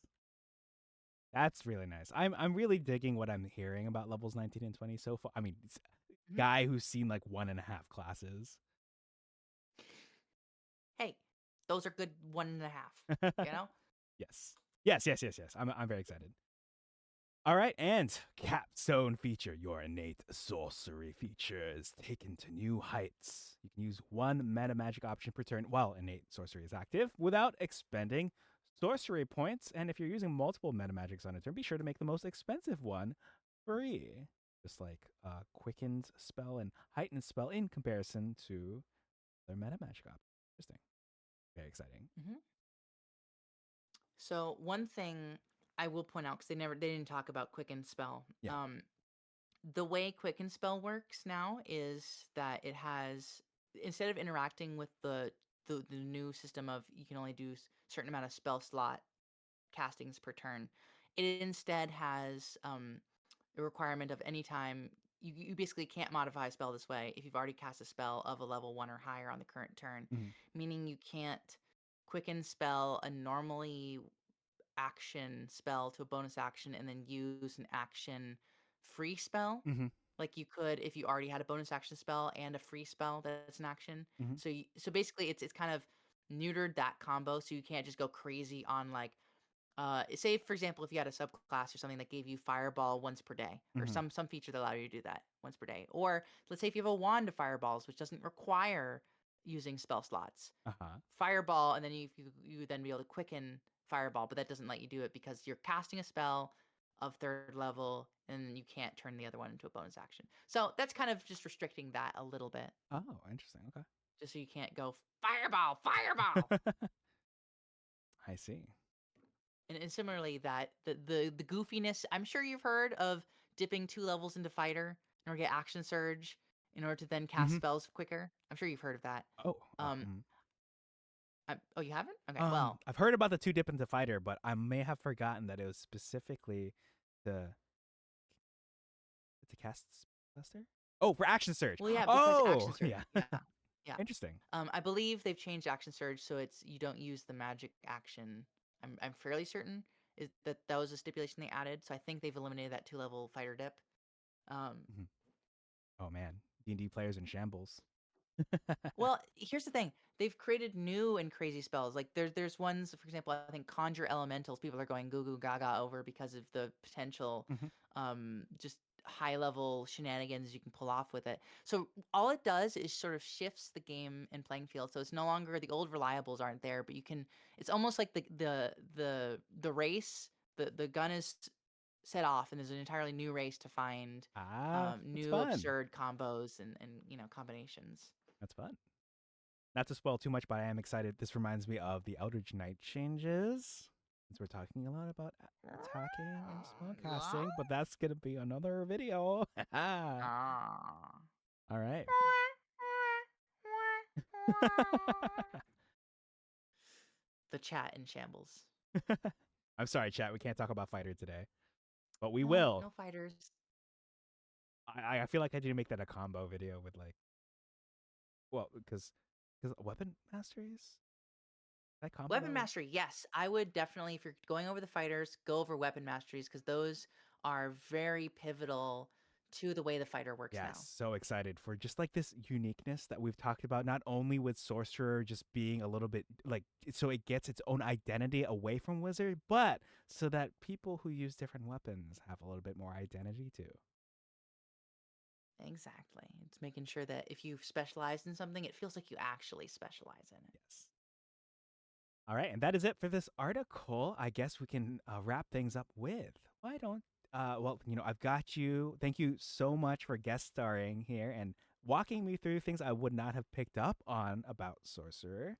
That's really nice. I'm really digging what I'm hearing about levels 19 and 20 so far. I mean, it's a Mhm. guy who's seen like 1.5 classes. Hey, those are good 1.5. You know. Yes. Yes. I'm very excited. All right, and capstone feature. Your innate sorcery feature is taken to new heights. You can use 1 meta magic option per turn while innate sorcery is active without expending sorcery points. And if you're using multiple meta magics on a turn, be sure to make the most expensive one free. Just like quickened spell and heightened spell in comparison to their meta magic option. Interesting. Very exciting. Hmm. So one thing I will point out because they didn't talk about Quicken Spell. Yeah. The way Quicken Spell works now is that it has, instead of interacting with the new system of you can only do certain amount of spell slot castings per turn, it instead has a requirement of any time you basically can't modify a spell this way if you've already cast a spell of a level 1 or higher on the current turn, Mhm. meaning you can't quicken spell a normally action spell to a bonus action and then use an action free spell Mhm. like you could if you already had a bonus action spell and a free spell that's an action. Mhm. So basically it's kind of neutered that combo so you can't just go crazy on like Say, for example, if you had a subclass or something that gave you fireball once per day, or Mhm. some feature that allowed you to do that once per day, or let's say if you have a wand of fireballs, which doesn't require using spell slots, Uh-huh. fireball, and then you would then be able to quicken fireball, but that doesn't let you do it because you're casting a spell of third level, and you can't turn the other one into a bonus action. So that's kind of just restricting that a little bit, Oh, interesting. just so you can't go fireball, fireball. Okay. I see. And similarly, that the goofiness, I'm sure you've heard of dipping 2 levels into fighter in order to get action surge in order to then cast Mhm. spells quicker. I'm sure you've heard of that. Oh, Um, oh, you haven't? Okay, well, I've heard about the two dip into fighter, but I may have forgotten that it was specifically the to cast Buster. Oh, for action surge. well, yeah, because action Oh, surge. yeah. Yeah, yeah. Interesting. I believe they've changed action surge so it's you don't use the magic action. I'm fairly certain is that that was a stipulation they added. So I think they've eliminated that 2 level fighter dip. Um, Mhm. Oh man, D&D players in shambles. Well, here's the thing. They've created new and crazy spells. Like there's ones, for example, I think conjure elementals people are going goo goo gaga over because of the potential Mhm. just high level shenanigans you can pull off with it. So all it does is sort of shifts the game and playing field. So it's no longer the old reliables aren't there, but you can it's almost like the race, the gun is set off and there's an entirely new race to find That's new fun. absurd combos and combinations. That's fun. Not to spoil too much, but I am excited. This reminds me of the Eldritch Knight changes. Since we're talking a lot about attacking and spellcasting, but that's gonna be another video. All Ah. right. The chat in shambles. I'm sorry, chat. We can't talk about fighter today, but we No, will. no fighters. I feel like I need to make that a combo video with like, well, because weapon masteries that Weapon combo. mastery, yes. I would definitely, if you're going over the fighters, go over weapon masteries because those are very pivotal to the way the fighter works Yes, now. so excited for just like this uniqueness that we've talked about, not only with Sorcerer just being a little bit like, so it gets its own identity away from Wizard, but so that people who use different weapons have a little bit more identity too. Exactly. It's making sure that if you've specialized in something, it feels like you actually specialize in it. Yes. All right, and that is it for this article. I guess we can wrap things up with why don't well, I've got you. Thank you so much for guest starring here and walking me through things I would not have picked up on about Sorcerer.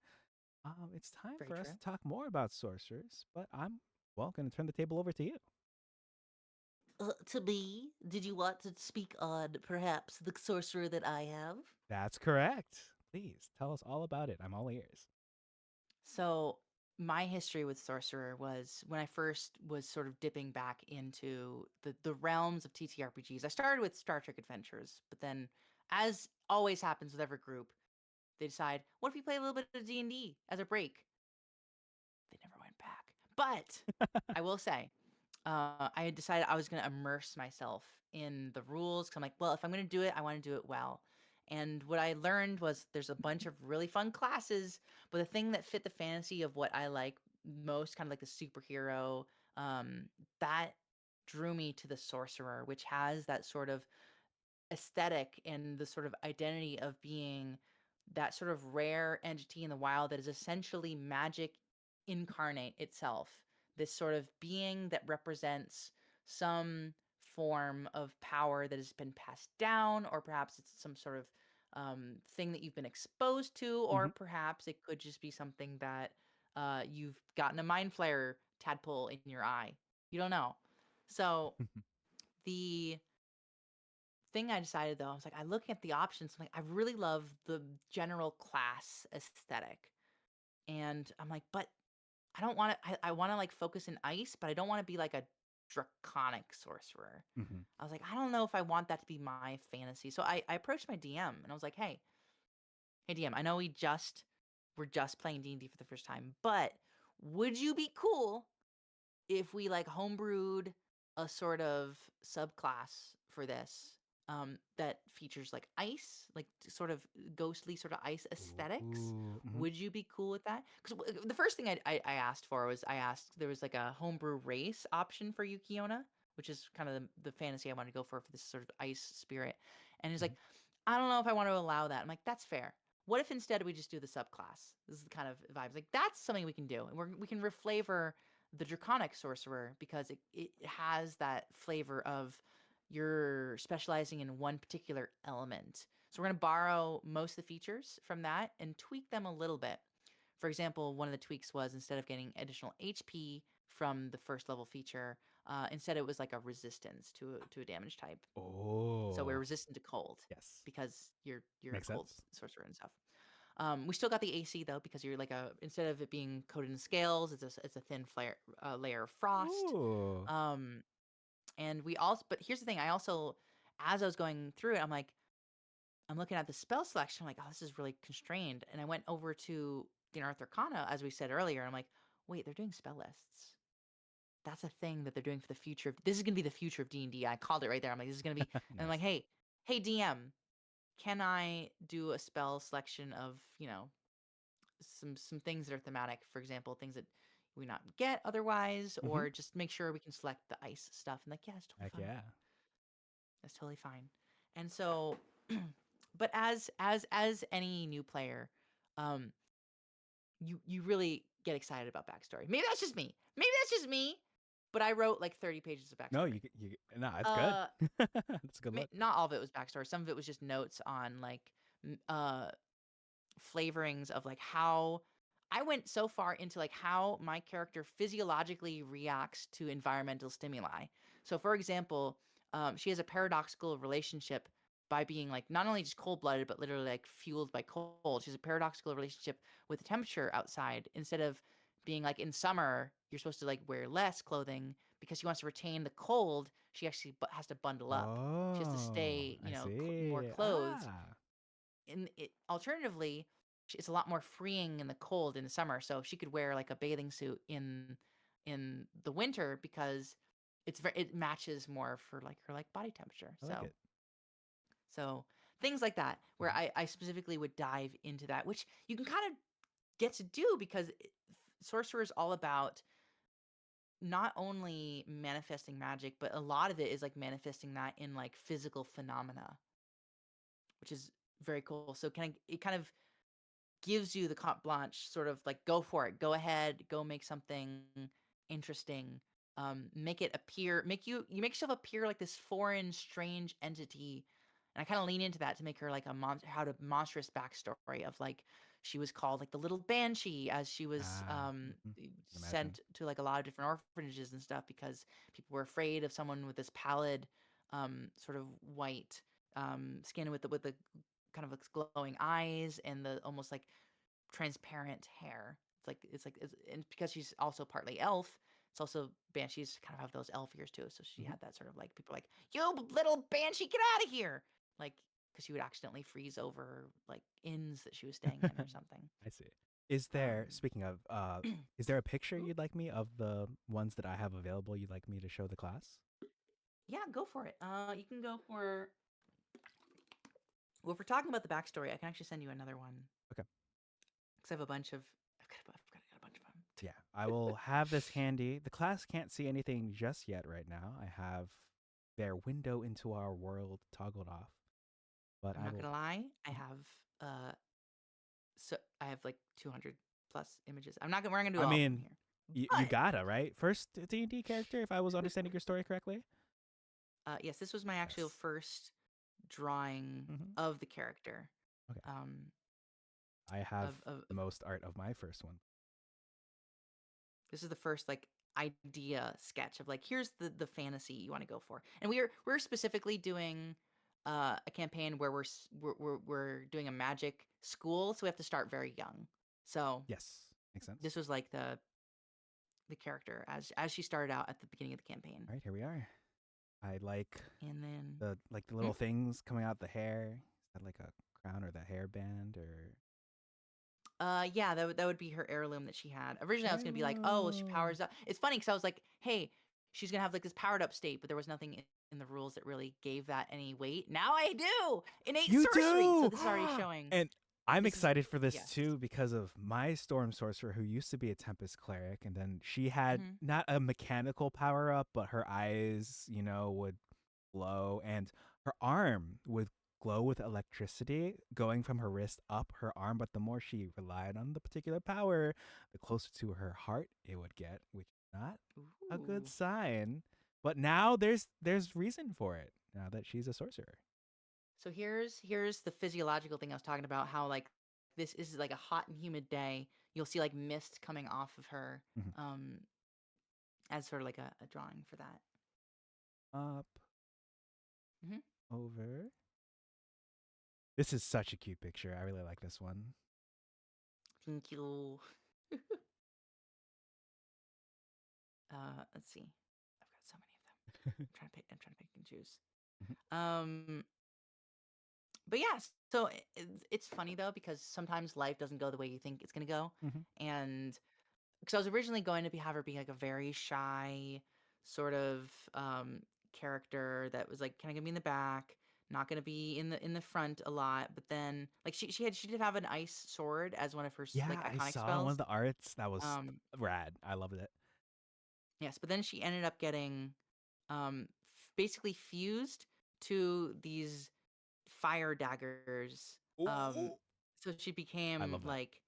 It's time Very for us true. to talk more about sorcerers, but I'm, well, going to turn the table over to you. To me, did you want to speak on perhaps the sorcerer that I have? That's correct. Please tell us all about it. I'm all ears. So, my history with Sorcerer was when I first was sort of dipping back into the realms of TTRPGs. I started with Star Trek Adventures, but then, as always happens with every group, they decide, what if we play a little bit of D&D as a break? They never went back. But I will say, I had decided I was going to immerse myself in the rules. Cause I'm like, well, if I'm going to do it, I want to do it well. And what I learned was there's a bunch of really fun classes, but the thing that fit the fantasy of what I like most, kind of like the superhero, that drew me to the sorcerer, which has that sort of aesthetic and the sort of identity of being that sort of rare entity in the wild that is essentially magic incarnate itself. This sort of being that represents some form of power that has been passed down, or perhaps it's some sort of thing that you've been exposed to, or Hmm. perhaps it could just be something that you've gotten a mind flare tadpole in your eye. You don't know. So the thing I decided though, I was like, I look at the options. I'm like, I really love the general class aesthetic, and I'm like, but I don't want to. I want to like focus in ice, but I don't want to be like a draconic sorcerer. Hmm. I was like, I don't know if I want that to be my fantasy. So I approached my DM and I was like, hey DM, I know we're just playing D&D for the first time, but would you be cool if we like homebrewed a sort of subclass for this that features like ice, like sort of ghostly sort of ice aesthetics. Ooh, Would you be cool with that? Because the first thing I asked for was I asked there was like a homebrew race option for Yukiona, which is kind of the fantasy I wanted to go for this sort of ice spirit. And he's Mhm. like, I don't know if I want to allow that. I'm like, that's fair. What if instead we just do the subclass? This is the kind of vibes. Like that's something we can do, and we can reflavor the draconic sorcerer because it has that flavor of you're specializing in one particular element. So we're going to borrow most of the features from that and tweak them a little bit. For example, one of the tweaks was instead of getting additional HP from the first level feature, instead it was like a resistance to a damage type. So we're Oh, resistant to cold yes. because you're a Makes cold sense. sorcerer and stuff. We still got the AC though because you're like a instead of it being coated in scales, it's a thin layer of frost. Ooh. Um, and we also, but here's the thing, I also, as I was going through it, I'm looking at the spell selection. I'm like, oh, this is really constrained. And I went over to the Unearthed Arcana, as we said earlier. And I'm like, wait, they're doing spell lists. That's a thing that they're doing for the future. This is gonna be the future of D&D. I called it right there. I'm like, this is gonna be. And I'm like, Nice. hey, DM, can I do a spell selection of some things that are thematic? For example, things that we not get otherwise, Hmm. or just make sure we can select the ice stuff. And like, yeah, it's totally Heck fine. yeah. That's totally fine. And so, but as any new player, um, you really get excited about backstory. Maybe that's just me. Maybe that's just me. But I wrote like 30 pages of No, backstory. no, it's good. Uh, That's a good look. not all of it was backstory. Some of it was just notes on like flavorings of like how I went so far into like how my character physiologically reacts to environmental stimuli. So, for example, she has a paradoxical relationship by being like not only just cold blooded, but literally like fueled by cold. She has a paradoxical relationship with the temperature outside. Instead of being like in summer, you're supposed to like wear less clothing because she wants to retain the cold. She actually has to bundle up. She has to Oh, stay, I more see. clothed alternatively, it's a lot more freeing in the cold in the summer. So she could wear like a bathing suit in the winter because it matches more for like her like body temperature. I like it. So things like that where Mhm. I specifically would dive into that, which you can kind of get to do because sorcerer is all about not only manifesting magic, but a lot of it is like manifesting that in like physical phenomena, which is very cool. So it kind of gives you the carte blanche, sort of like go for it, go ahead, go make something interesting. Make it appear, you make yourself appear like this foreign, strange entity. And I kind of lean into that to make her like had a monstrous backstory of like she was called like the little banshee as she was Can imagine. sent to like a lot of different orphanages and stuff because people were afraid of someone with this pallid, sort of white skin with the kind of like glowing eyes and the almost like transparent hair. And because she's also partly elf, it's also banshees kind of have those elf ears too. So she Mhm. had that sort of like people like, "You little banshee, get out of here!" Like because she would accidentally freeze over like inns that she was staying in or something. I see. Is there, Um, speaking of, is there a picture you'd like me of the ones that I have available you'd like me to show the class? yeah, go for it. You can go for. Well, if we're talking about the backstory, I can actually send you another one Okay. because I have a bunch of. I've got a bunch of them. Yeah, I will have this handy. The class can't see anything just yet right now. I have their window into our world toggled off, but I'm I not will. gonna lie. Uh I have like 200 plus images. We're not gonna do I all of them mean, here. you But gotta, right? First D&D character, if I was understanding your story correctly. yes, this was my actual Yes. first drawing Hmm. of the character. Okay. Um I have of the most art of my first one. This is the first like idea sketch of like here's the fantasy you want to go for. And we're specifically doing a campaign where we're doing a magic school, so we have to start very young. So Yes, makes sense. this was like the character as she started out at the beginning of the campaign. All right, here we are. I like And then the Hmm? little things coming out the hair. Is that like a crown or the hairband or? Yeah, that would be her heirloom that she had. Originally, I was gonna be like, oh, she Oh. powers up. It's funny because I was like, hey, she's gonna have like this powered up state, but there was nothing in the rules that really gave that any weight. Now I do! Innate You sorcery! So do! this is already showing. And I'm This is excited for this yes. too because of my Storm Sorcerer who used to be a Tempest Cleric, and then she had Mhm. not a mechanical power up, but her eyes, would glow, and her arm would glow with electricity going from her wrist up her arm. But the more she relied on the particular power, the closer to her heart it would get, which is not a good Ooh. sign. But now there's reason for it now that she's a sorcerer. So here's the physiological thing I was talking about. How like this is like a hot and humid day. You'll see like mist coming off of her, Mhm. um, as sort of like a drawing for that. Up, Hmm. over. This is such a cute picture. I really like this one. Thank you. Let's see. I've got so many of them. I'm trying to pick and choose. Mhm. Um, but yeah, so it's funny though because sometimes life doesn't go the way you think it's gonna go, Mhm. and because I was originally going to have her be like a very shy sort of character that was like kind of gonna be in the back, not gonna be in the front a lot. But then like she did have an ice sword as one of her like Yeah, I iconic saw one of spells. the arts. That was Um, rad. I loved it. yes, but then she ended up getting basically fused to these fire daggers. Um, Oh, so she I became love that. like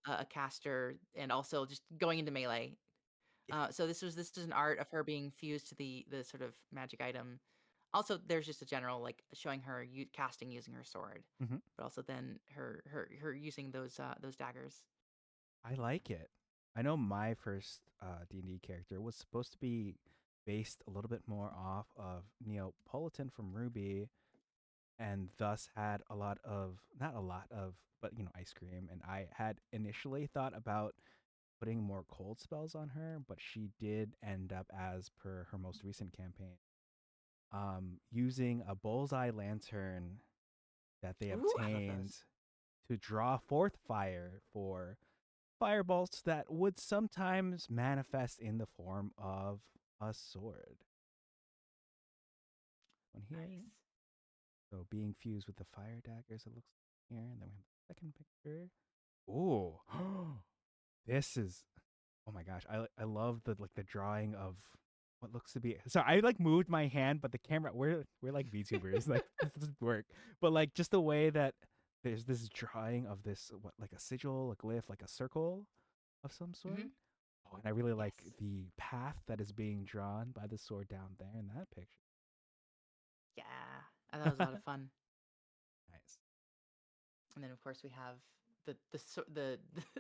a caster and also just going into melee. Yeah. So this is an art of her being fused to the sort of magic item. Also, there's just a general like showing her casting using her sword, Mhm. but also then her using those daggers. I like it. I know my first D&D character was supposed to be based a little bit more off of Neapolitan from Ruby, and thus had a lot of, not a lot of, but ice cream. And I had initially thought about putting more cold spells on her, but she did end up, as per her most recent campaign, using a bullseye lantern that they Ooh, I love obtained those. to draw forth fire for firebolts that would sometimes manifest in the form of a sword. One here. Nice. So being fused with the fire daggers, it looks like here. And then we have the second picture. Ooh. This is, oh my gosh. I love the drawing of what looks to be, so I like moved my hand, but the camera, we're like VTubers. Like this doesn't work. But like just the way that there's this drawing of this, what, like a sigil, a glyph, like a circle of some Hmm. sort. Oh, and I really like Yes. the path that is being drawn by the sword down there in that picture. Yeah. I thought it was a lot of fun. Nice. And then of course we have the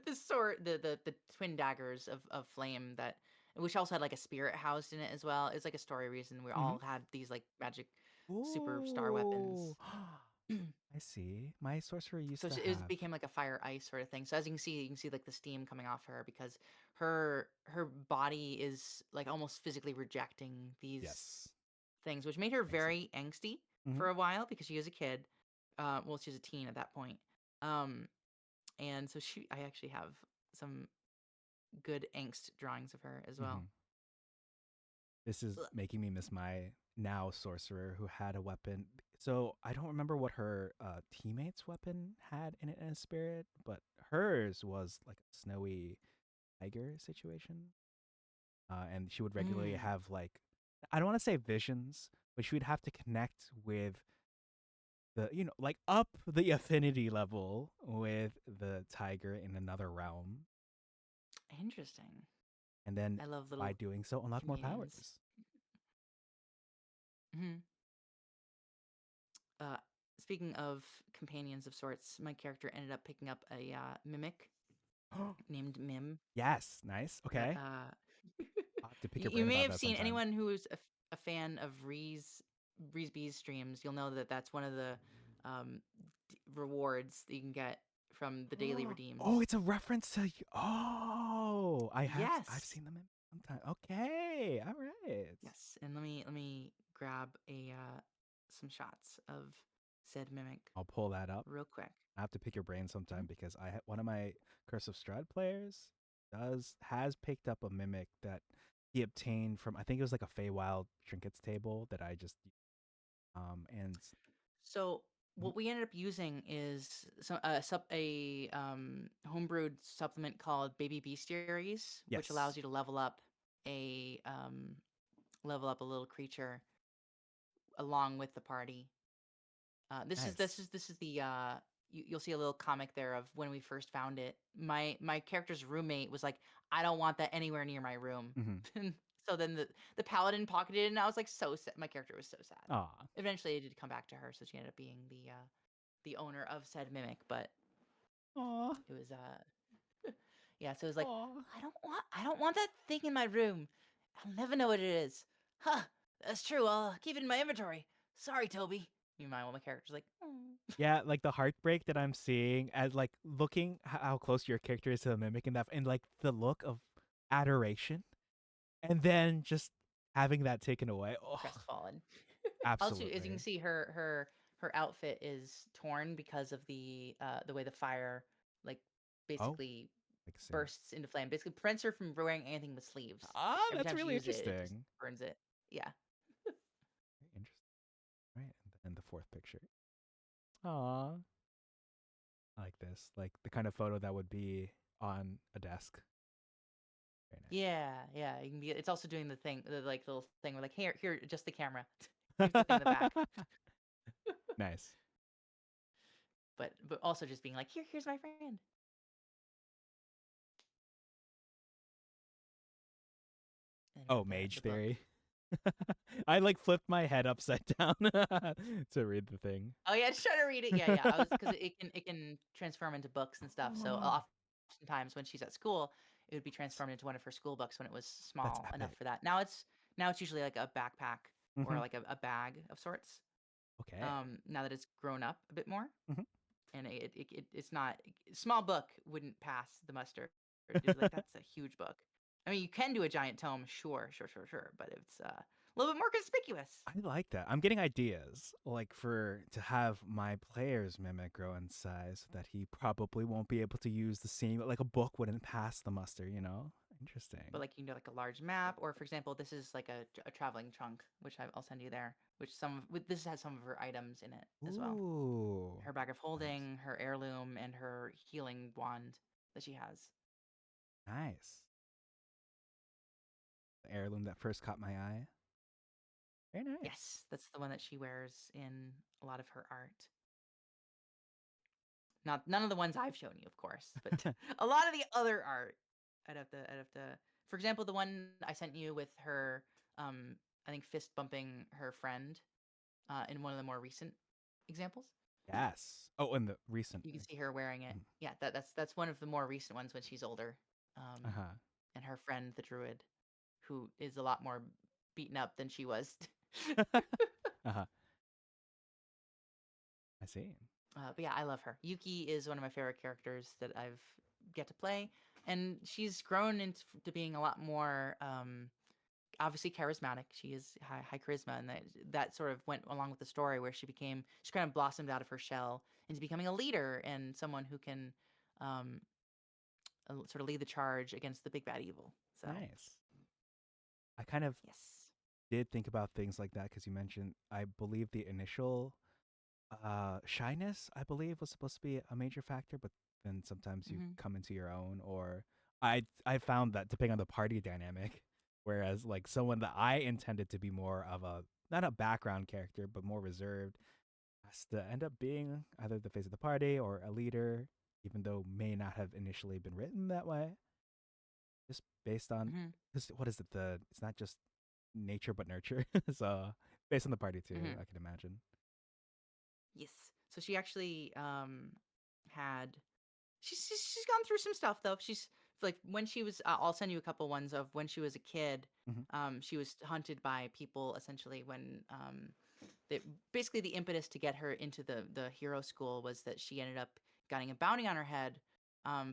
the sword the twin daggers of flame that which also had like a spirit housed in it as well. It's like a story reason we Hmm. all had these like magic superstar Ooh. weapons. I see. My sorcerer used So to it have. became like a fire ice sort of thing. So as you can see like the steam coming off her because her body is like almost physically rejecting these Yes. things, which made her Makes sense. very angsty Hmm. for a while because she was a kid. Well, she was a teen at that point. Um, and so I actually have some good angst drawings of her as well. Hmm. This is Ugh. making me miss my now sorcerer who had a weapon. So I don't remember what her teammate's weapon had in it in a spirit, but hers was like a snowy tiger situation. And she would regularly Mm, have like, I don't want to say visions, but she would have to connect with the, like up the affinity level with the tiger in another realm, interesting. and then I love by little doing so unlock more comedians. powers. Hmm. Uh, Speaking of companions of sorts, my character ended up picking up a mimic named Mim. Yes, nice. That Okay, I'll have to pick your you brain may about have that seen sometime. anyone who is a fan of Reese B's streams. You'll know that that's one of the um, rewards that you can get from the daily Oh, redeems. it's a reference to Oh, I've Yes. seen them in sometime. Okay, all right. Yes, and let me grab a some shots of said mimic I'll pull that up. real quick. I have to pick your brain Mhm. sometime because one of my Curse of Strahd players has picked up a mimic that he obtained from, I think it was like a Feywild trinkets table that I just and So Mhm. what we ended up using is a homebrewed supplement called Baby Bestiaries, which allows Yes. you to a um, level up a little creature along with the party. Nice. This is the you'll see a little comic there of when we first found it. My character's roommate was like, I don't want that anywhere near my room. Mhm. And so then the paladin pocketed it, and I was like so sad. My character was so sad. Aw. Eventually, it did come back to her, so she ended up being the owner of said mimic. But Aw. it was yeah. So it was like, Aw. I don't want that thing in my room. I'll never know what it is. Huh? That's true. I'll keep it in my inventory. Sorry, Toby. Meanwhile, my character's like, "Mm." Yeah, like the heartbreak that I'm seeing as like looking how close your character is to the mimic and that, and like the look of adoration, and then just having that taken away. Oh, Crestfallen. Also, as you can absolutely. see, her outfit is torn because of the way the fire like Oh, basically I can see. bursts into flame. Basically prevents her from wearing anything with sleeves. Ah, Every that's time she really uses it, it just interesting. burns it. Yeah. Very interesting. Right, and the fourth picture. Aw, I like this. Like the kind of photo that would be on a desk. Very Yeah, yeah. You can be. It's also doing the thing, the like little thing where like, here, adjust the camera. Here's the thing in the back. nice. Nice. But also just being like, here's my friend. And Oh, the mage book. theory. I like flipped my head upside down to read the thing. Oh yeah, just trying to read it. Yeah, yeah. I was because it can transform into books and stuff. So Oh, oftentimes when she's at school, it would be transformed into one of her school books when it was that's small enough epic. for that. Now it's usually like a backpack or Hmm. like a bag of sorts. Okay. Now that it's grown up a bit more, Hmm. and it's not small book wouldn't pass the muster. It'd be like that's a huge book. I mean, you can do a giant tome, sure, but it's a little bit more conspicuous. I like that. I'm getting ideas like for to have my player's mimic grow in size so that he probably won't be able to use the same, like a book wouldn't pass the muster, you know? But Interesting. like you can do like a large map, or for example, this is like a traveling trunk, which I'll send you there. Which this has some of her items in it as well. Ooh. Her bag of Nice. holding, her heirloom, and her healing wand that she has. Nice. The heirloom that first caught my eye. Very nice. Yes, that's the one that she wears in a lot of her art. Not none of the ones I've shown you, of course, but a lot of the other art. I'd have to. For example, the one I sent you with her, I think fist bumping her friend, in one of the more recent examples. Yes. Oh, and the recent. You can see her wearing it. Mhm. Yeah, that's one of the more recent ones when she's older. Uh-huh. And her friend, the druid, who is a lot more beaten up than she was. Uh-huh. I see. But yeah, I love her. Yuki is one of my favorite characters that I've get to play, and she's grown into being a lot more obviously charismatic. She is high charisma, and that sort of went along with the story where she kind of blossomed out of her shell into becoming a leader and someone who can um, sort of lead the charge against the big bad evil. So Nice. I kind of yes. did think about things like that because you mentioned, I believe the initial shyness, I believe, was supposed to be a major factor, but then sometimes you Hmm. come into your own, or I found that depending on the party dynamic, whereas like someone that I intended to be more of a, not a background character, but more reserved, has to end up being either the face of the party or a leader, even though may not have initially been written that way, just based on, Hmm. because what is it, the it's not just nature but nurture. So based on the party too, Hmm. I can imagine. Yes. So she actually had she's gone through some stuff though. She's like when she was I'll send you a couple ones of when she was a kid. Hmm. She was hunted by people essentially when basically the impetus to get her into the hero school was that she ended up getting a bounty on her head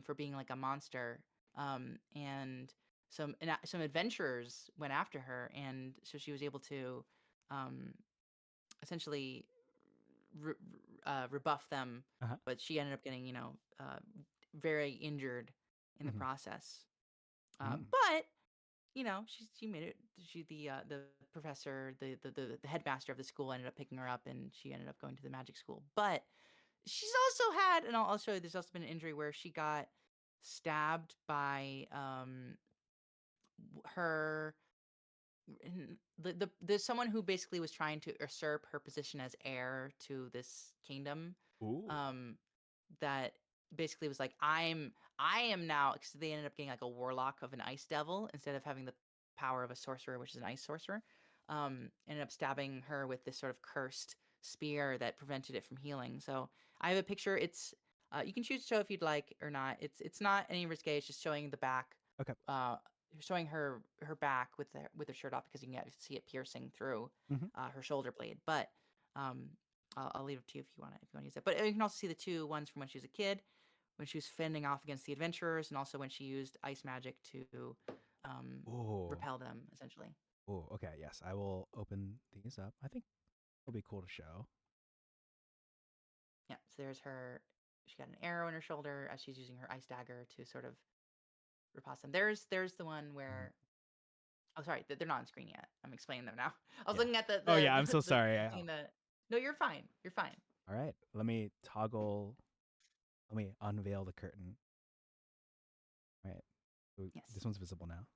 for being like a monster. And some adventurers went after her, and so she was able to um, essentially rebuff them, Uh-huh. but she ended up getting, very injured in the Hmm. process. Mm. But she made it. She the professor, the headmaster of the school ended up picking her up, and she ended up going to the magic school. But she's also had, and I'll show you. There's also been an injury where she got stabbed by her there's someone who basically was trying to usurp her position as heir to this kingdom. Ooh. Um, that basically was like, I am now, because they ended up getting like a warlock of an ice devil instead of having the power of a sorcerer, which is an ice sorcerer. Ended up stabbing her with this sort of cursed spear that prevented it from healing. So I have a picture. It's you can choose to show if you'd like or not. It's not any risque. It's just showing the back. Okay. Showing her back with her shirt off because you can see it piercing through Mm-hmm. her shoulder blade. But um, I'll leave it to you if you want to use it. But you can also see the two ones from when she was a kid, when she was fending off against the adventurers, and also when she used ice magic to Ooh. repel them, essentially. Ooh. Okay. Yes, I will open these up. I think it'll be cool to show. Yeah. So there's her. She got an arrow in her shoulder as she's using her ice dagger to sort of repulse them. There's the one Mhm. where. Oh, sorry, they're not on screen yet. I'm explaining them now. I was Yeah. looking at Oh yeah. I'm so sorry. the thing that. No, you're fine. You're fine. All right. Let me toggle. Let me unveil the curtain. All right. So Yes. this one's visible now.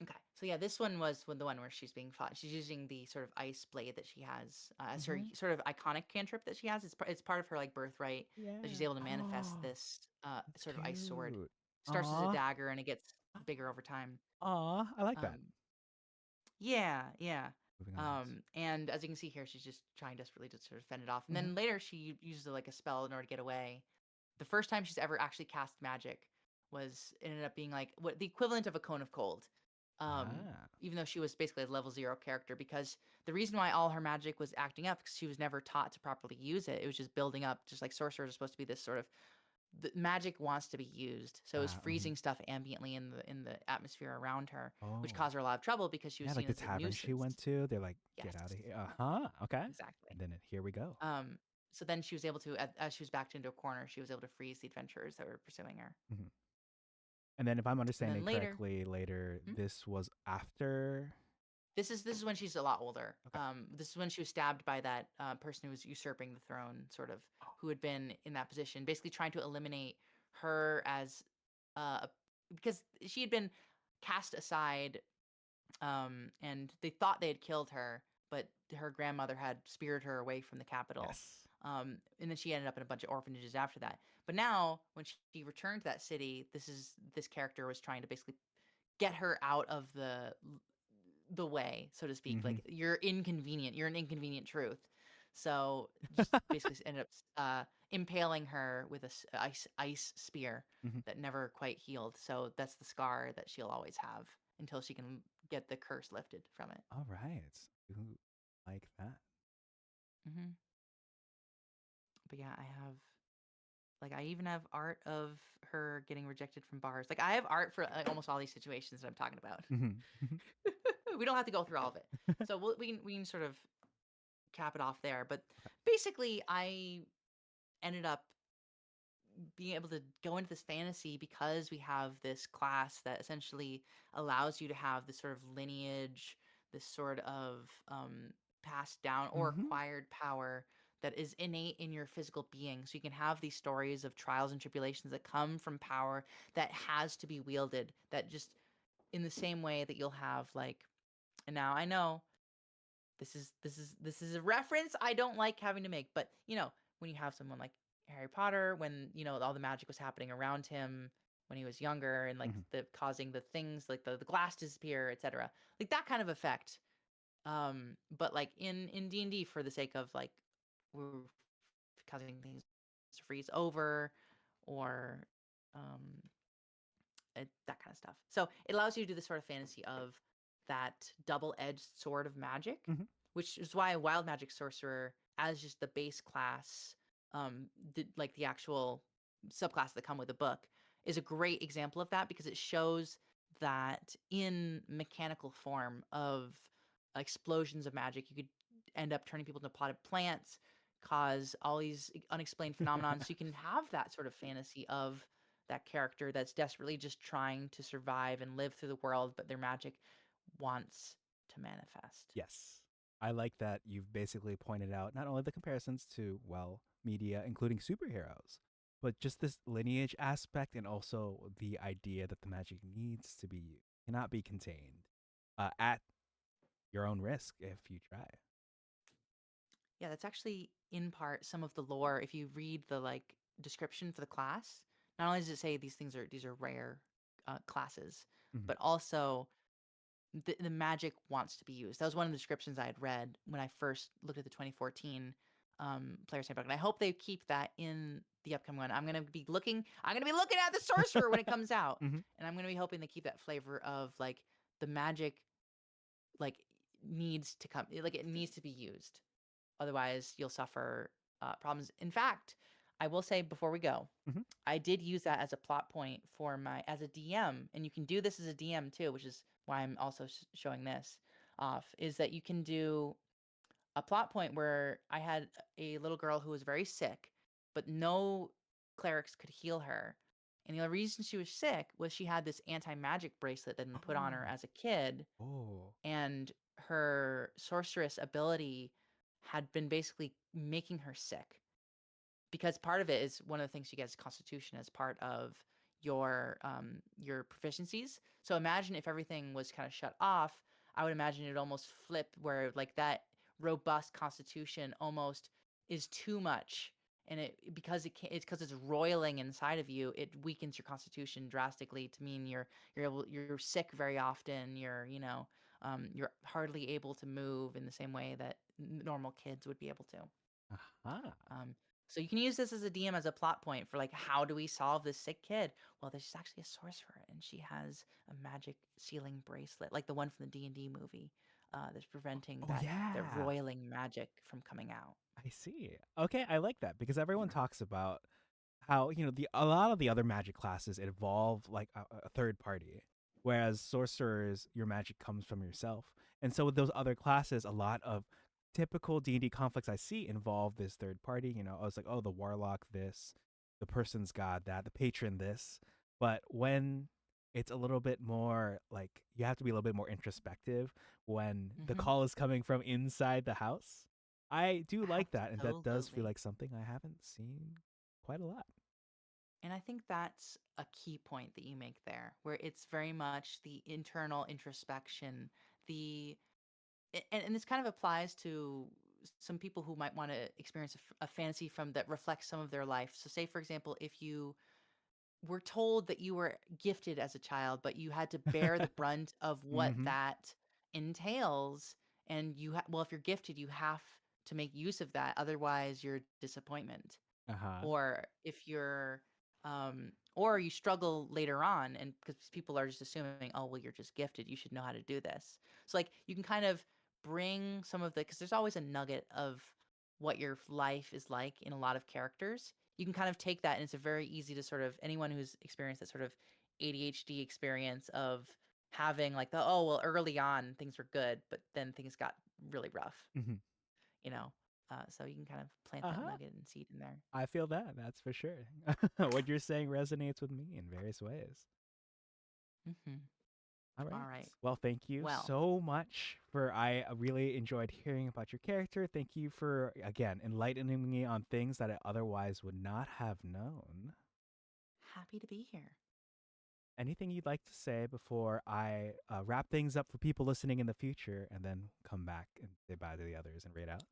Okay. So yeah, this one was the one where she's being fought. She's using the sort of ice blade that she has as her Mhm. sort of iconic cantrip that she has. It's part of her like birthright that she's Yeah. able to manifest Oh, this that's sort of ice sword. cute. Starts as a Aw. dagger and it gets bigger over time. Aw. I like that. Um, yeah, yeah. Moving on. Yes. And as you can see here, she's just trying desperately to sort of fend it off. And Mhm. then later she uses like a spell in order to get away. The first time she's ever actually cast magic was ended up being like what the equivalent of a cone of cold. Ah. Even though she was basically a level 0 character, because the reason why all her magic was acting up because she was never taught to properly use it. It was just building up, just like sorcerers are supposed to be this sort of the magic wants to be used. So it was Ah. Mhm. freezing stuff ambiently in the atmosphere around her, which Oh. caused her a lot of trouble because she was Yeah, like seen the as a tavern she nuisance. went to, they're like, Yes, "Get out of here." Uh-huh. Okay. exactly. And then here we go. So then she was able to, as she was backed into a corner, she was able to freeze the adventurers that were pursuing her. Mhm. And then if I'm And understanding then later, correctly, later hmm? this was after. This is when she's a lot older. Okay. This is when she was stabbed by that person who was usurping the throne, sort of, who had been in that position, basically trying to eliminate her as, uh, because she had been cast aside, and they thought they had killed her, but her grandmother had speared her away from the capital. Yes. And then she ended up in a bunch of orphanages after that. But now, when she returned to that city, this character was trying to basically get her out of the way, so to speak. Mhm. Like you're inconvenient. You're an inconvenient truth. So just basically ended up impaling her with a ice spear Mhm. that never quite healed. So that's the scar that she'll always have until she can get the curse lifted from it. All right. Ooh, like that. Hmm. But yeah, I even have art of her getting rejected from bars. Like I have art for almost all these situations that I'm talking about. Mhm. Mhm. We don't have to go through all of it. So we can sort of cap it off there. But Okay. basically, I ended up being able to go into this fantasy because we have this class that essentially allows you to have this sort of lineage, this sort of passed down or Mhm. acquired power that is innate in your physical being. So you can have these stories of trials and tribulations that come from power that has to be wielded, that just in the same way that you'll have like, and now I know this is a reference I don't like having to make, but when you have someone like Harry Potter, when all the magic was happening around him when he was younger, and like Mhm. the causing the things like the glass disappear, etc., like that kind of effect. But like in D&D, for the sake of like we're causing things to freeze over, or um that kind of stuff. So it allows you to do this sort of fantasy of that double-edged sword of magic, Mhm. which is why wild magic sorcerer, as just the base class, like the actual subclass that come with the book, is a great example of that because it shows that in mechanical form of explosions of magic, you could end up turning people into potted plants, cause all these unexplained phenomenons. So you can have that sort of fantasy of that character that's desperately just trying to survive and live through the world, but their magic wants to manifest. Yes. I like that you've basically pointed out not only the comparisons to, well, media, including superheroes, but just this lineage aspect and also the idea that the magic needs to be, cannot be contained at your own risk if you try. Yeah, that's actually in part some of the lore. If you read the like description for the class, not only does it say these are rare classes, Mhm. but also the magic wants to be used. That was one of the descriptions I had read when I first looked at the 2014 Player's Handbook, and I hope they keep that in the upcoming one. I'm gonna be looking. I'm gonna be looking at the Sorcerer when it comes out, Mhm. and I'm gonna be hoping they keep that flavor of like the magic like needs to come, like it needs to be used. Otherwise, you'll suffer problems. In fact, I will say before we go, Mhm. I did use that as a plot point for my as a DM, and you can do this as a DM too, which is why I'm also showing this off. Is that you can do a plot point where I had a little girl who was very sick, but no clerics could heal her. And the only reason she was sick was she had this anti magic bracelet that had been put on her Oh. as a kid, Oh. and her sorceress ability had been basically making her sick, because part of it is one of the things you get is constitution as part of your proficiencies. So imagine if everything was kind of shut off. I would imagine it almost flip where like that robust constitution almost is too much, and it's because it's roiling inside of you, it weakens your constitution drastically to mean you're sick very often. You're hardly able to move in the same way that normal kids would be able to. Aha. um, so you can use this as a DM as a plot point for like, how do we solve this sick kid? Well, there's actually a sorcerer, and she has a magic sealing bracelet, like the one from the D&D movie, that's preventing Oh that yeah. roiling magic from coming out. I see. Okay, I like that because everyone talks about how the a lot of the other magic classes involve like a third party, whereas sorcerers, your magic comes from yourself. And so with those other classes, a lot of typical D&D conflicts I see involve this third party. I was like, oh, the warlock this, the person's god that, the patron this. But when it's a little bit more like you have to be a little bit more introspective when the Hmm. call is coming from inside the house. I do like that, and that does feel Absolutely. like something I haven't seen quite a lot. And I think that's a key point that you make there, where it's very much the internal introspection, the and this kind of applies to some people who might want to experience a fantasy from that reflects some of their life. So say for example, if you were told that you were gifted as a child, but you had to bear the brunt of what Mm-hmm. that entails. And well, if you're gifted, you have to make use of that. Otherwise, you're a disappointment. Uh-huh. Or if you're, or you struggle later on, and because people are just assuming, oh, well, you're just gifted, you should know how to do this. So, like, you can kind of bring some of because there's always a nugget of what your life is like in a lot of characters. You can kind of take that, and it's a very easy to sort of anyone who's experienced that sort of ADHD experience of having like oh well, early on things were good, but then things got really rough, Mm-hmm. you know. So you can kind of plant that Uh-huh. nugget and seed in there. I feel that. That's for sure. What you're saying resonates with me in various ways. Hmm. All All right. right. Well, thank you Well, so much for I really enjoyed hearing about your character. Thank you for again enlightening me on things that I otherwise would not have known. happy to be here. Anything you'd like to say before I wrap things up for people listening in the future and then come back and say bye to the others and rate out?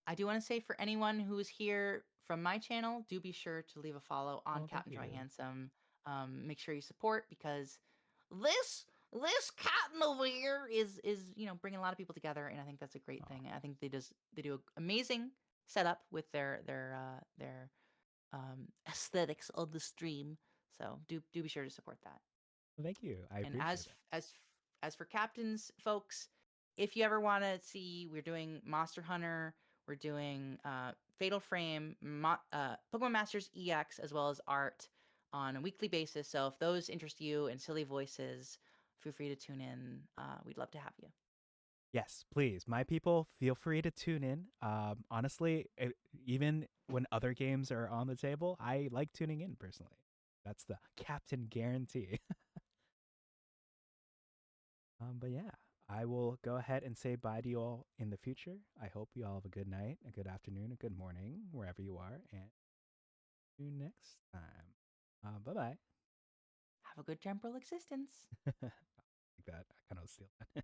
I do want to say for anyone who's here from my channel, do be sure to leave a follow on Oh, thank Captain you. Joy Handsome. Make sure you support because this captain over here is bringing a lot of people together, and I think that's a great Oh, thing. I think they do an amazing setup with their aesthetics on the stream. So do be sure to support that. well, thank you. I And appreciate that. as for captains, folks, if you ever want to see, we're doing Monster Hunter, we're doing Fatal Frame, Pokemon Masters EX, as well as art on a weekly basis. So if those interest you and silly voices, feel free to tune in. We'd love to have you. Yes, please. My people, feel free to tune in. Honestly, even when other games are on the table, I like tuning in personally. That's the captain guarantee. But yeah, I will go ahead and say bye to you all in the future. I hope you all have a good night, a good afternoon, a good morning, wherever you are, and see you next time. Bye bye. Have a good temporal existence. Like that. I kind of steal that.